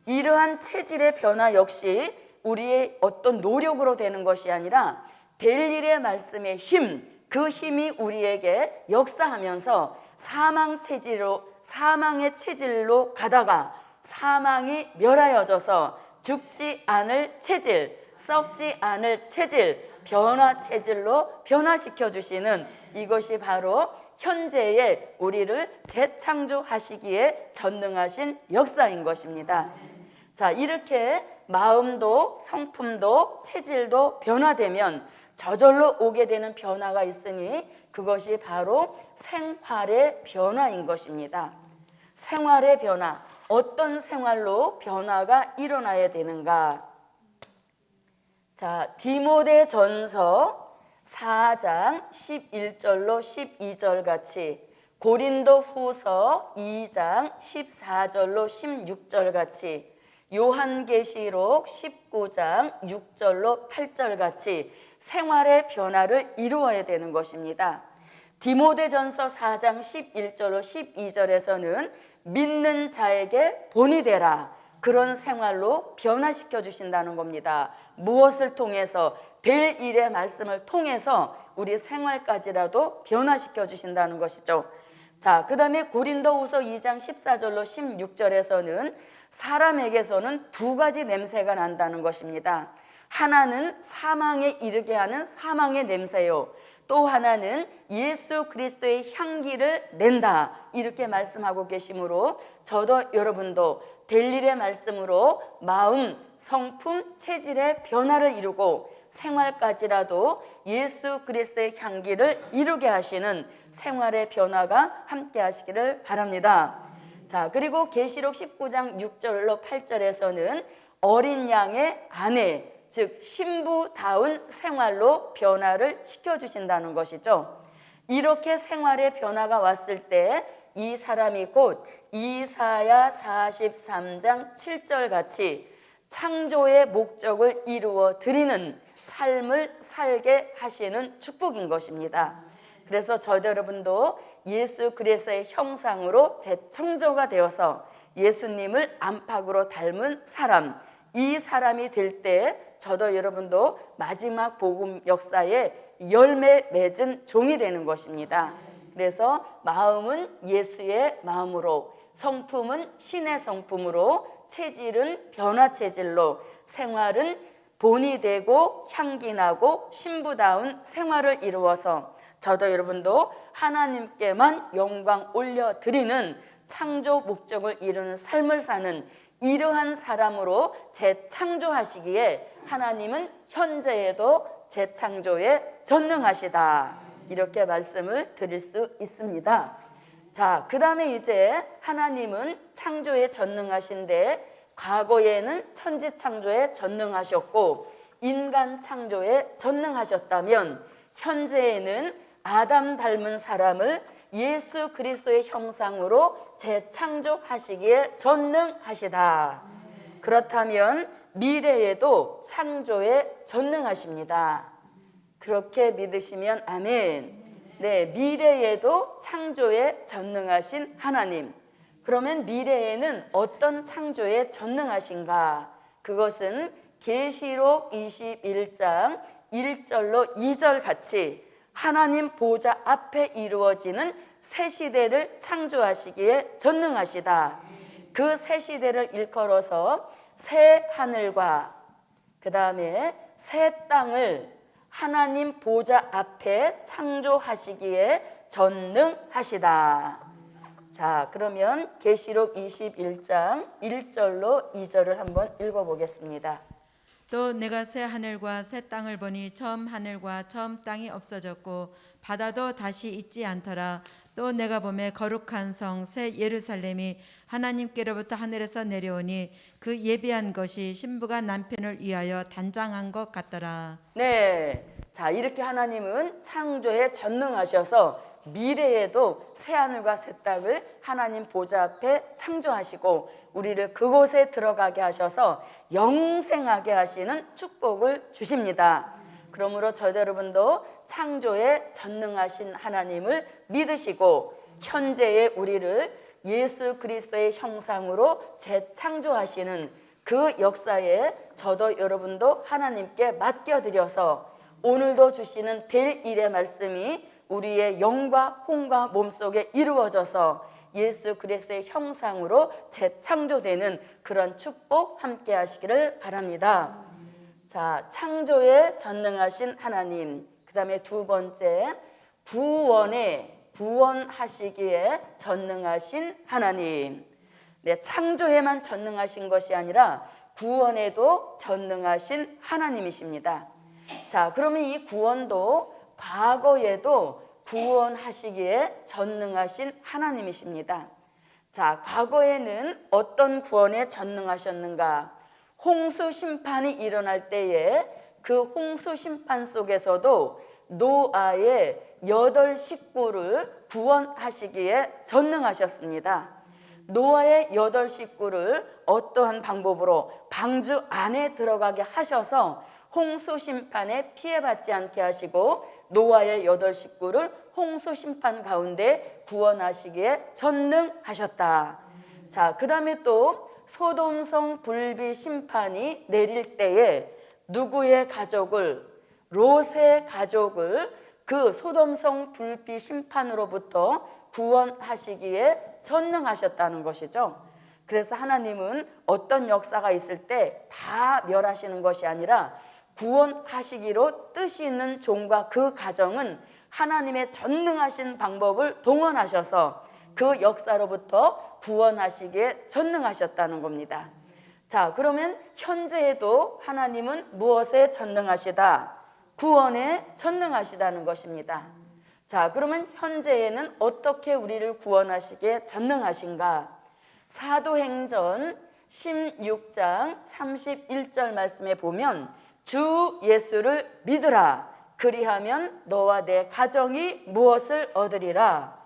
이러한 체질의 변화 역시 우리의 어떤 노력으로 되는 것이 아니라 될 일의 말씀의 힘, 그 힘이 우리에게 역사하면서 사망의 체질로 가다가 사망이 멸하여져서 죽지 않을 체질, 썩지 않을 체질, 변화 체질로 변화시켜 주시는 이것이 바로 현재의 우리를 재창조하시기에 전능하신 역사인 것입니다. 자, 이렇게 마음도 성품도 체질도 변화되면 저절로 오게 되는 변화가 있으니 그것이 바로 생활의 변화인 것입니다. 생활의 변화, 어떤 생활로 변화가 일어나야 되는가? 자, 디모데전서 4장 11절로 12절 같이 고린도 후서 2장 14절로 16절 같이 요한계시록 19장 6절로 8절 같이 생활의 변화를 이루어야 되는 것입니다. 디모데전서 4장 11절로 12절에서는 믿는 자에게 본이 되라. 그런 생활로 변화시켜 주신다는 겁니다. 무엇을 통해서? 될 일의 말씀을 통해서 우리 생활까지라도 변화시켜 주신다는 것이죠. 자, 그 다음에 고린도후서 2장 14절로 16절에서는 사람에게서는 2가지 냄새가 난다는 것입니다. 하나는 사망에 이르게 하는 사망의 냄새요. 또 하나는 예수 그리스도의 향기를 낸다. 이렇게 말씀하고 계시므로 저도 여러분도 될 일의 말씀으로 마음, 성품, 체질의 변화를 이루고 생활까지라도 예수 그리스도의 향기를 이루게 하시는 생활의 변화가 함께 하시기를 바랍니다. 자, 그리고 계시록 19장 6절로 8절에서는 어린 양의 아내, 즉 신부다운 생활로 변화를 시켜주신다는 것이죠. 이렇게 생활의 변화가 왔을 때 이 사람이 곧 이사야 43장 7절 같이 창조의 목적을 이루어 드리는 삶을 살게 하시는 축복인 것입니다. 그래서 저도 여러분도 예수 그리스도의 형상으로 재창조가 되어서 예수님을 안팎으로 닮은 사람, 이 사람이 될 때 저도 여러분도 마지막 복음 역사에 열매 맺은 종이 되는 것입니다. 그래서 마음은 예수의 마음으로, 성품은 신의 성품으로, 체질은 변화 체질로, 생활은 본이 되고 향기 나고 신부다운 생활을 이루어서 저도 여러분도 하나님께만 영광 올려드리는 창조 목적을 이루는 삶을 사는 이러한 사람으로 재창조하시기에 하나님은 현재에도 재창조에 전능하시다, 이렇게 말씀을 드릴 수 있습니다. 자, 그 다음에 이제 하나님은 창조에 전능하신데 과거에는 천지 창조에 전능하셨고 인간 창조에 전능하셨다면 현재에는 아담 닮은 사람을 예수 그리스도의 형상으로 재창조하시기에 전능하시다. 그렇다면 미래에도 창조에 전능하십니다. 그렇게 믿으시면 아멘. 네, 미래에도 창조에 전능하신 하나님. 그러면 미래에는 어떤 창조에 전능하신가? 그것은 계시록 21장 1절로 2절 같이 하나님 보좌 앞에 이루어지는 새 시대를 창조하시기에 전능하시다. 그 새 시대를 일컬어서 새 하늘과 그 다음에 새 땅을 하나님 보좌 앞에 창조하시기에 전능하시다. 자, 그러면 계시록 21장 1절로 2절을 한번 읽어보겠습니다. 또 내가 새 하늘과 새 땅을 보니 처음 하늘과 처음 땅이 없어졌고 바다도 다시 있지 않더라. 또 내가 보매 거룩한 성 새 예루살렘이 하나님께로부터 하늘에서 내려오니 그 예비한 것이 신부가 남편을 위하여 단장한 것 같더라. 네, 자, 이렇게 하나님은 창조에 전능하셔서 미래에도 새 하늘과 새 땅을 하나님 보좌 앞에 창조하시고 우리를 그곳에 들어가게 하셔서 영생하게 하시는 축복을 주십니다. 그러므로 저희 여러분도 창조에 전능하신 하나님을 믿으시고 현재의 우리를 예수 그리스도의 형상으로 재창조하시는 그 역사에 저도 여러분도 하나님께 맡겨드려서 오늘도 주시는 될 일의 말씀이 우리의 영과 혼과 몸속에 이루어져서 예수 그리스도의 형상으로 재창조되는 그런 축복 함께 하시기를 바랍니다. 자, 창조에 전능하신 하나님, 그 다음에 두 번째 구원하시기에 전능하신 하나님. 네, 창조에만 전능하신 것이 아니라 구원에도 전능하신 하나님이십니다. 자, 그러면 이 구원도 과거에도 구원하시기에 전능하신 하나님이십니다. 자, 과거에는 어떤 구원에 전능하셨는가? 홍수 심판이 일어날 때에 그 홍수 심판 속에서도 노아의 8 식구를 구원하시기에 전능하셨습니다. 노아의 8 식구를 어떠한 방법으로 방주 안에 들어가게 하셔서 홍수 심판에 피해받지 않게 하시고 노아의 8 식구를 홍수 심판 가운데 구원하시기에 전능하셨다. 자, 그 다음에 또 소돔성 불비 심판이 내릴 때에 누구의 가족을, 롯의 가족을 그 소돔성 불비 심판으로부터 구원하시기에 전능하셨다는 것이죠. 그래서 하나님은 어떤 역사가 있을 때 다 멸하시는 것이 아니라 구원하시기로 뜻이 있는 종과 그 가정은 하나님의 전능하신 방법을 동원하셔서 그 역사로부터 구원하시기에 전능하셨다는 겁니다. 자, 그러면 현재에도 하나님은 무엇에 전능하시다? 구원에 전능하시다는 것입니다. 자, 그러면 현재에는 어떻게 우리를 구원하시기에 전능하신가? 사도행전 16장 31절 말씀에 보면 주 예수를 믿으라 그리하면 너와 내 가정이 무엇을 얻으리라.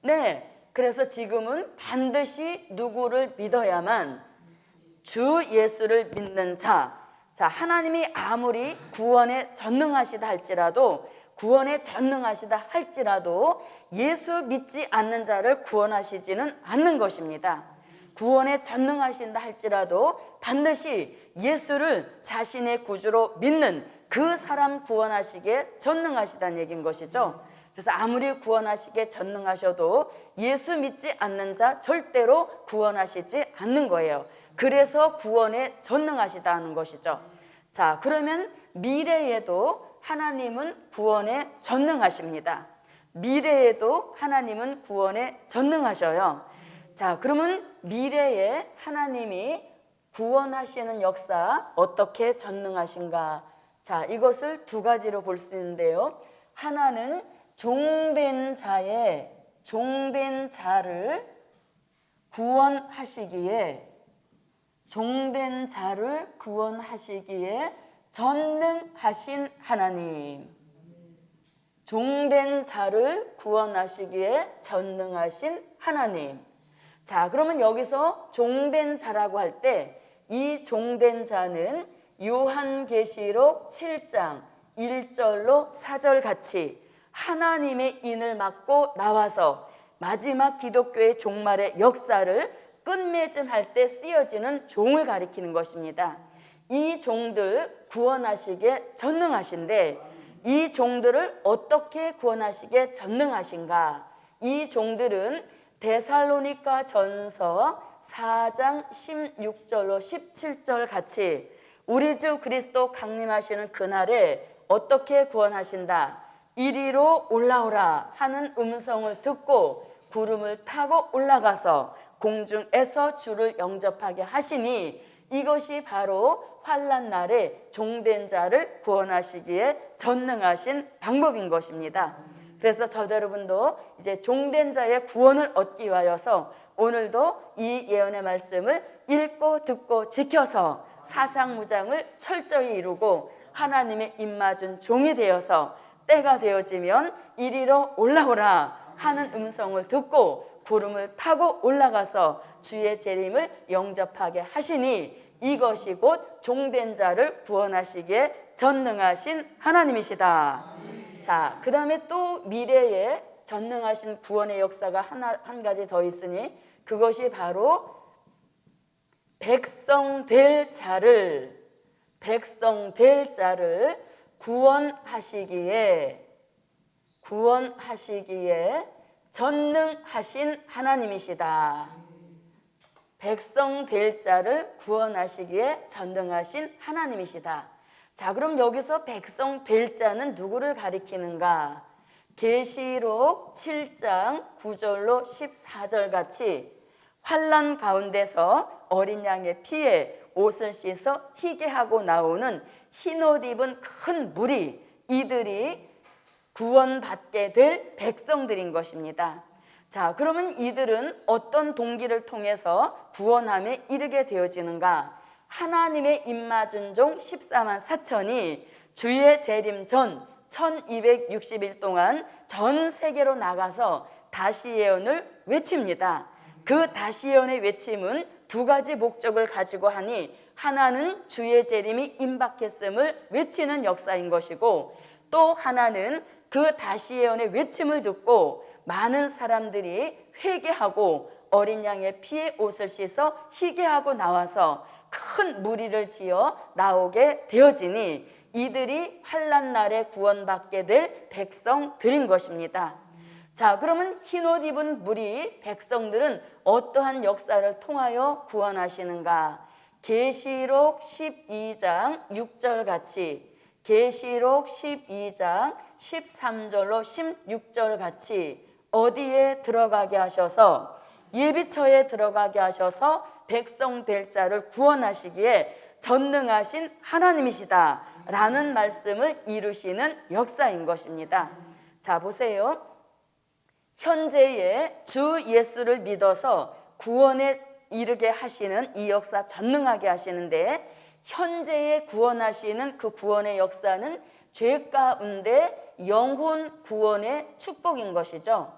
네, 그래서 지금은 반드시 누구를 믿어야만, 주 예수를 믿는 자. 자, 하나님이 아무리 구원에 전능하시다 할지라도 예수 믿지 않는 자를 구원하시지는 않는 것입니다. 구원에 전능하신다 할지라도 반드시 예수를 자신의 구주로 믿는 그 사람 구원하시기에 전능하시다는 얘기인 것이죠. 그래서 아무리 구원하시기에 전능하셔도 예수 믿지 않는 자 절대로 구원하시지 않는 거예요. 그래서 구원에 전능하시다는 것이죠. 자, 그러면 미래에도 하나님은 구원에 전능하십니다. 미래에도 하나님은 구원에 전능하셔요. 자, 그러면 미래에 하나님이 구원하시는 역사 어떻게 전능하신가? 자, 이것을 두 가지로 볼 수 있는데요. 하나는 종된 자를 구원하시기에 전능하신 하나님. 종된 자를 구원하시기에 전능하신 하나님. 자, 그러면 여기서 종된 자라고 할 때 이 종된 자는 요한계시록 7장 1절로 4절 같이 하나님의 인을 맡고 나와서 마지막 기독교의 종말의 역사를 끝맺음할 때 쓰여지는 종을 가리키는 것입니다. 이 종들 구원하시기에 전능하신데 이 종들을 어떻게 구원하시기에 전능하신가? 이 종들은 데살로니가 전서 4장 16절로 17절 같이 우리 주 그리스도 강림하시는 그날에 어떻게 구원하신다? 이리로 올라오라 하는 음성을 듣고 구름을 타고 올라가서 공중에서 주를 영접하게 하시니 이것이 바로 환난 날에 종된 자를 구원하시기에 전능하신 방법인 것입니다. 그래서 저도 여러분도 이제 종된 자의 구원을 얻기 위하여서 오늘도 이 예언의 말씀을 읽고 듣고 지켜서 사상무장을 철저히 이루고 하나님의 입맞은 종이 되어서 때가 되어지면 이리로 올라오라 하는 음성을 듣고 구름을 타고 올라가서 주의 재림을 영접하게 하시니 이것이 곧 종된 자를 구원하시기에 전능하신 하나님이시다. 자, 그 다음에 또 미래에 전능하신 구원의 역사가 한 가지 더 있으니 그것이 바로 백성 될 자를 구원하시기에 전능하신 하나님이시다. 백성 될 자를 구원하시기에 전능하신 하나님이시다. 자, 그럼 여기서 백성 될 자는 누구를 가리키는가? 계시록 7장 9절로 14절 같이 환난 가운데서 어린 양의 피에 옷을 씻어 희게 하고 나오는 흰옷 입은 큰 무리, 이들이 구원받게 될 백성들인 것입니다. 자, 그러면 이들은 어떤 동기를 통해서 구원함에 이르게 되어지는가? 하나님의 입맞은 종 14만 4천이 주의 재림 전 1260일 동안 전 세계로 나가서 다시 예언을 외칩니다. 그 다시 예언의 외침은 두 가지 목적을 가지고 하니 하나는 주의 재림이 임박했음을 외치는 역사인 것이고 또 하나는 그 다시 예언의 외침을 듣고 많은 사람들이 회개하고 어린 양의 피에 옷을 씻어 희게 하고 나와서 큰 무리를 지어 나오게 되어지니 이들이 환난 날에 구원받게 될 백성들인 것입니다. 자, 그러면 흰옷 입은 무리 백성들은 어떠한 역사를 통하여 구원하시는가? 계시록 12장 6절 같이 계시록 12장 13절로 16절 같이 어디에 들어가게 하셔서 예비처에 들어가게 하셔서 백성 될 자를 구원하시기에 전능하신 하나님이시다 라는 말씀을 이루시는 역사인 것입니다. 자, 보세요. 현재의 주 예수를 믿어서 구원에 이르게 하시는 이 역사 전능하게 하시는데 현재에 구원하시는 그 구원의 역사는 죄 가운데 영혼 구원의 축복인 것이죠.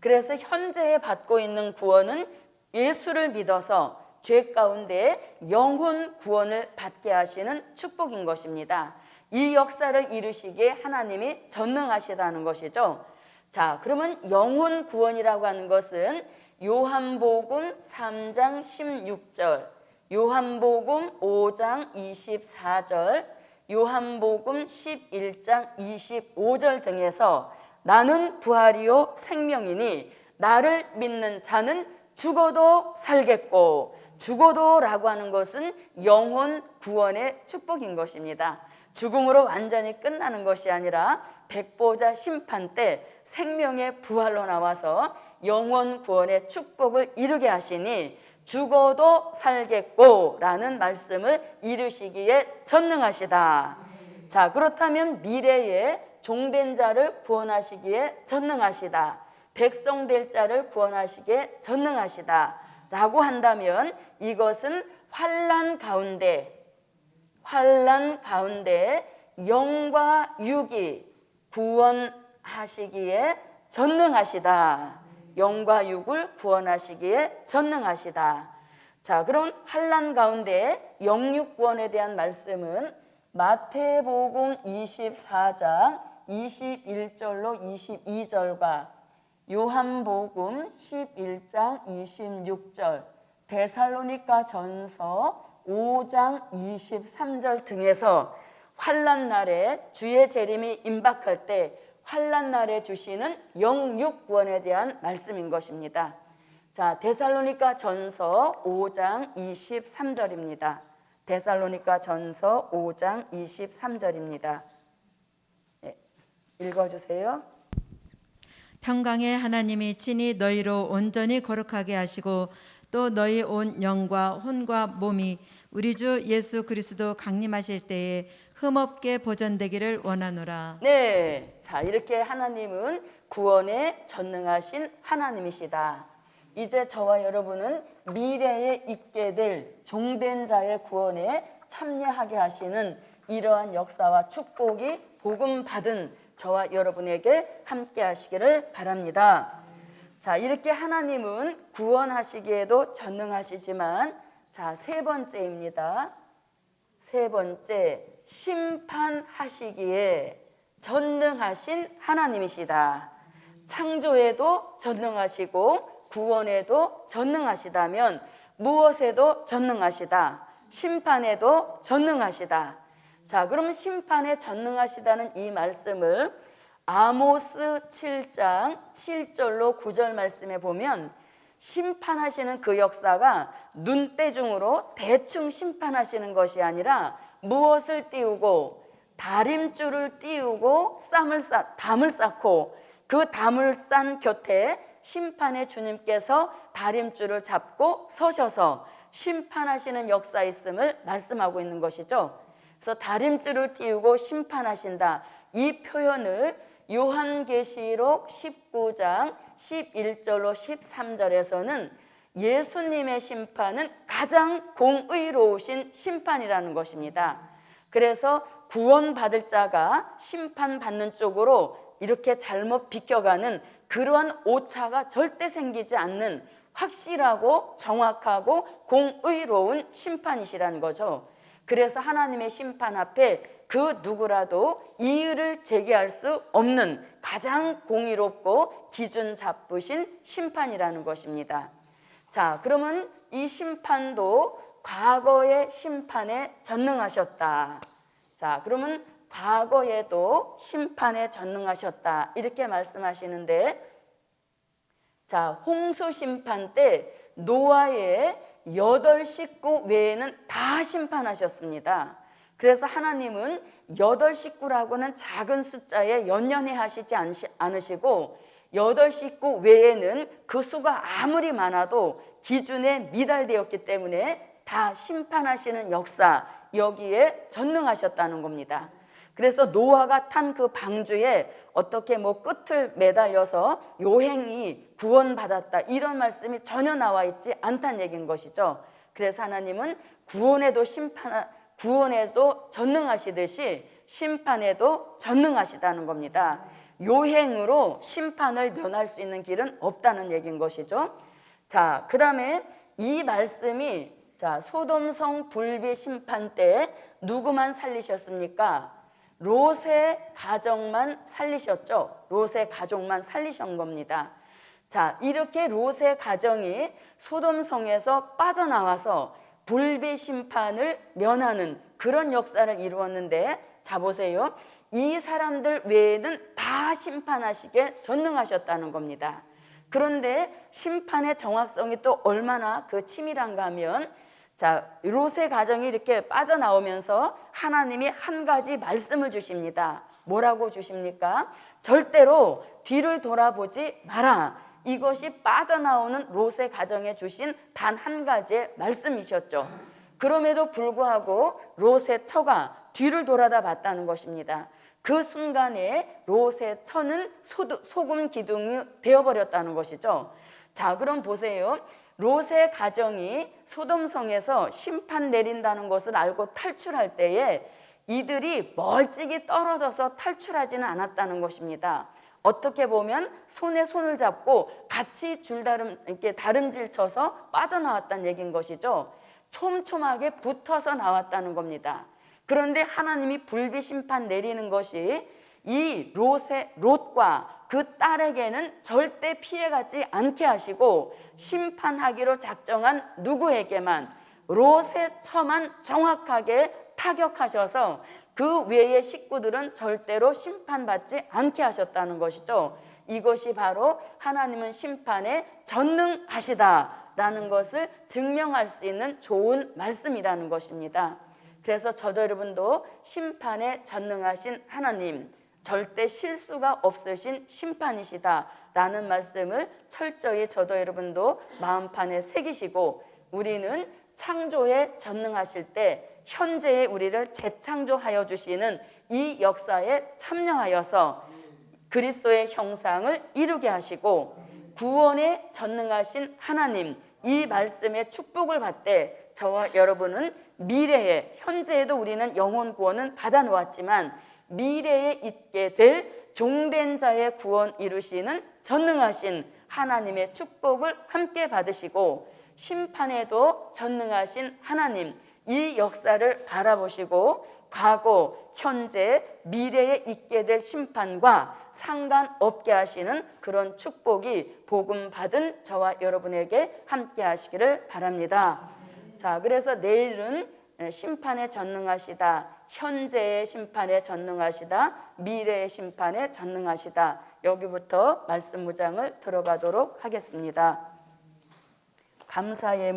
그래서 현재 받고 있는 구원은 예수를 믿어서 죄 가운데 영혼 구원을 받게 하시는 축복인 것입니다. 이 역사를 이루시기에 하나님이 전능하시다는 것이죠. 자, 그러면 영혼 구원이라고 하는 것은 요한복음 3장 16절, 요한복음 5장 24절, 요한복음 11장 25절 등에서 나는 부활이요 생명이니 나를 믿는 자는 죽어도 살겠고, 죽어도 라고 하는 것은 영혼 구원의 축복인 것입니다. 죽음으로 완전히 끝나는 것이 아니라 백보자 심판 때 생명의 부활로 나와서 영혼 구원의 축복을 이루게 하시니 죽어도 살겠고 라는 말씀을 이루시기에 전능하시다. 자, 그렇다면 미래에 종된 자를 구원하시기에 전능하시다, 백성 될 자를 구원하시기에 전능하시다 라고 한다면 이것은 환난 가운데 영과 육이 구원하시기에 전능하시다. 영과 육을 구원하시기에 전능하시다. 자, 그럼 환난 가운데 영육 구원에 대한 말씀은 마태복음 24장 21절로 22절과 요한복음 11장 26절, 데살로니가 전서 5장 23절 등에서 환난 날에 주의 재림이 임박할 때 환난 날에 주시는 영육 구원에 대한 말씀인 것입니다. 자, 데살로니가 전서 5장 23절입니다. 데살로니가 전서 5장 23절입니다. 네, 읽어주세요. 평강의 하나님이 친히 너희로 온전히 거룩하게 하시고 또 너희 온 영과 혼과 몸이 우리 주 예수 그리스도 강림하실 때에 흠없게 보존되기를 원하노라. 네, 자, 이렇게 하나님은 구원에 전능하신 하나님이시다. 이제 저와 여러분은 미래에 있게 될 종된 자의 구원에 참여하게 하시는 이러한 역사와 축복이 복음 받은 저와 여러분에게 함께 하시기를 바랍니다. 자, 이렇게 하나님은 구원하시기에도 전능하시지만, 자, 세 번째입니다. 세 번째, 심판하시기에 전능하신 하나님이시다. 창조에도 전능하시고 구원에도 전능하시다면 무엇에도 전능하시다. 심판에도 전능하시다. 자, 그럼 심판에 전능하시다는 이 말씀을 아모스 7장 7절로 9절 말씀에 보면 심판하시는 그 역사가 눈대중으로 대충 심판하시는 것이 아니라 무엇을 띄우고 다림줄을 띄우고 담을 쌓고 그 담을 싼 곁에 심판의 주님께서 다림줄을 잡고 서셔서 심판하시는 역사 있음을 말씀하고 있는 것이죠. 그래서 다림줄을 띄우고 심판하신다, 이 표현을 요한계시록 19장 11절로 13절에서는 예수님의 심판은 가장 공의로우신 심판이라는 것입니다. 그래서 구원받을 자가 심판받는 쪽으로 이렇게 잘못 비껴가는 그러한 오차가 절대 생기지 않는 확실하고 정확하고 공의로운 심판이시라는 거죠. 그래서 하나님의 심판 앞에 그 누구라도 이의를 제기할 수 없는 가장 공의롭고 기준 잡으신 심판이라는 것입니다. 자, 그러면 이 심판도 과거의 심판에 전능하셨다. 자, 그러면 과거에도 심판에 전능하셨다, 이렇게 말씀하시는데, 자, 홍수 심판 때 노아의 8식구 외에는 다 심판하셨습니다. 그래서 하나님은 8식구라고는 작은 숫자에 연연해 하시지 않으시고 8식구 외에는 그 수가 아무리 많아도 기준에 미달되었기 때문에 다 심판하시는 역사, 여기에 전능하셨다는 겁니다. 그래서 노아가 탄 그 방주에 어떻게 끝을 매달려서 요행이 구원받았다, 이런 말씀이 전혀 나와 있지 않다는 얘기인 것이죠. 그래서 하나님은 구원에도 전능하시듯이 심판에도 전능하시다는 겁니다. 요행으로 심판을 면할 수 있는 길은 없다는 얘기인 것이죠. 자, 그 다음에 이 말씀이 소돔성 불비 심판 때 누구만 살리셨습니까? 롯의 가정만 살리셨죠. 롯의 가족만 살리신 겁니다. 자, 이렇게 롯의 가정이 소돔성에서 빠져나와서 불비 심판을 면하는 그런 역사를 이루었는데, 자 보세요. 이 사람들 외에는 다 심판하시게 전능하셨다는 겁니다. 그런데 심판의 정확성이 또 얼마나 그 치밀한가 하면, 자, 롯의 가정이 이렇게 빠져나오면서 하나님이 한 가지 말씀을 주십니다. 뭐라고 주십니까? 절대로 뒤를 돌아보지 마라. 이것이 빠져나오는 롯의 가정에 주신 단 한 가지의 말씀이셨죠. 그럼에도 불구하고 롯의 처가 뒤를 돌아다 봤다는 것입니다. 그 순간에 롯의 처는 소금 기둥이 되어버렸다는 것이죠. 자, 그럼 보세요. 롯의 가정이 소돔성에서 심판 내린다는 것을 알고 탈출할 때에 이들이 멀찍이 떨어져서 탈출하지는 않았다는 것입니다. 어떻게 보면 손에 손을 잡고 같이 이렇게 다름질 쳐서 빠져나왔다는 얘기인 것이죠. 촘촘하게 붙어서 나왔다는 겁니다. 그런데 하나님이 불비 심판 내리는 것이 이 롯과 그 딸에게는 절대 피해가지 않게 하시고, 심판하기로 작정한 누구에게만, 롯의 처만 정확하게 타격하셔서 그 외의 식구들은 절대로 심판받지 않게 하셨다는 것이죠. 이것이 바로 하나님은 심판에 전능하시다라는 것을 증명할 수 있는 좋은 말씀이라는 것입니다. 그래서 저도 여러분도 심판에 전능하신 하나님, 절대 실수가 없으신 심판이시다라는 말씀을 철저히 저도 여러분도 마음판에 새기시고, 우리는 창조에 전능하실 때 현재의 우리를 재창조하여 주시는 이 역사에 참여하여서 그리스도의 형상을 이루게 하시고, 구원에 전능하신 하나님, 이 말씀의 축복을 받되 저와 여러분은 미래에, 현재에도 우리는 영혼 구원은 받아놓았지만 미래에 있게 될 종된 자의 구원 이루시는 전능하신 하나님의 축복을 함께 받으시고, 심판에도 전능하신 하나님, 이 역사를 바라보시고 과거, 현재, 미래에 있게 될 심판과 상관없게 하시는 그런 축복이 복음 받은 저와 여러분에게 함께 하시기를 바랍니다. 자, 그래서 내일은 심판에 전능하시다, 현재의 심판에 전능하시다, 미래의 심판에 전능하시다, 여기부터 말씀 무장을 들어가도록 하겠습니다. 감사의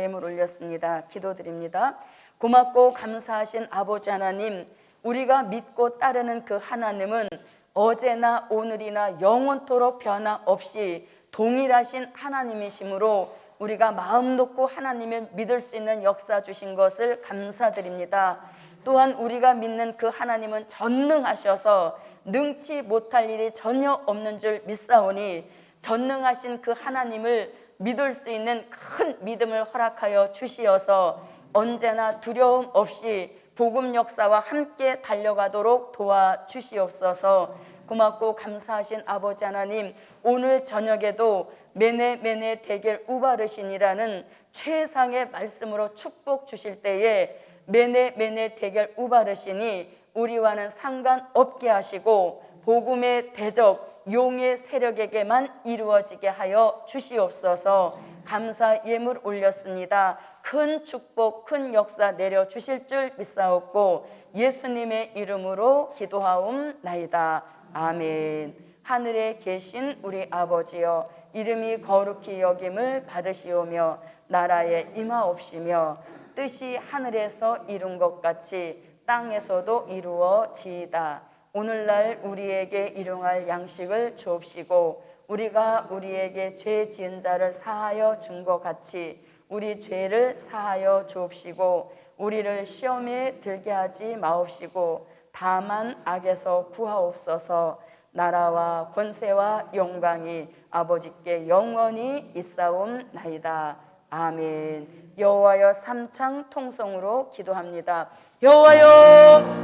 예물 올렸습니다. 기도드립니다. 고맙고 감사하신 아버지 하나님, 우리가 믿고 따르는 그 하나님은 어제나 오늘이나 영원토록 변함없이 동일하신 하나님이시므로 우리가 마음 놓고 하나님을 믿을 수 있는 역사 주신 것을 감사드립니다. 또한 우리가 믿는 그 하나님은 전능하셔서 능치 못할 일이 전혀 없는 줄 믿사오니, 전능하신 그 하나님을 믿을 수 있는 큰 믿음을 허락하여 주시어서 언제나 두려움 없이 복음 역사와 함께 달려가도록 도와주시옵소서. 고맙고 감사하신 아버지 하나님, 오늘 저녁에도 메네 대겔 우바르신이라는 최상의 말씀으로 축복 주실 때에 메네 대겔 우바르신이 우리와는 상관없게 하시고 복음의 대적 용의 세력에게만 이루어지게 하여 주시옵소서. 감사 예물 올렸습니다. 큰 축복, 큰 역사 내려 주실 줄 믿사옵고 예수님의 이름으로 기도하옵나이다. 아멘. 하늘에 계신 우리 아버지여, 이름이 거룩히 여김을 받으시오며 나라에 임하옵시며 뜻이 하늘에서 이룬 것 같이 땅에서도 이루어지이다. 오늘날 우리에게 일용할 양식을 주옵시고 우리가 우리에게 죄 지은 자를 사하여 준 것 같이 우리 죄를 사하여 주옵시고 우리를 시험에 들게 하지 마옵시고 다만 악에서 구하옵소서. 나라와 권세와 영광이 아버지께 영원히 있사옵나이다. 아멘. 여호와여 삼창 통성으로 기도합니다. 여호와여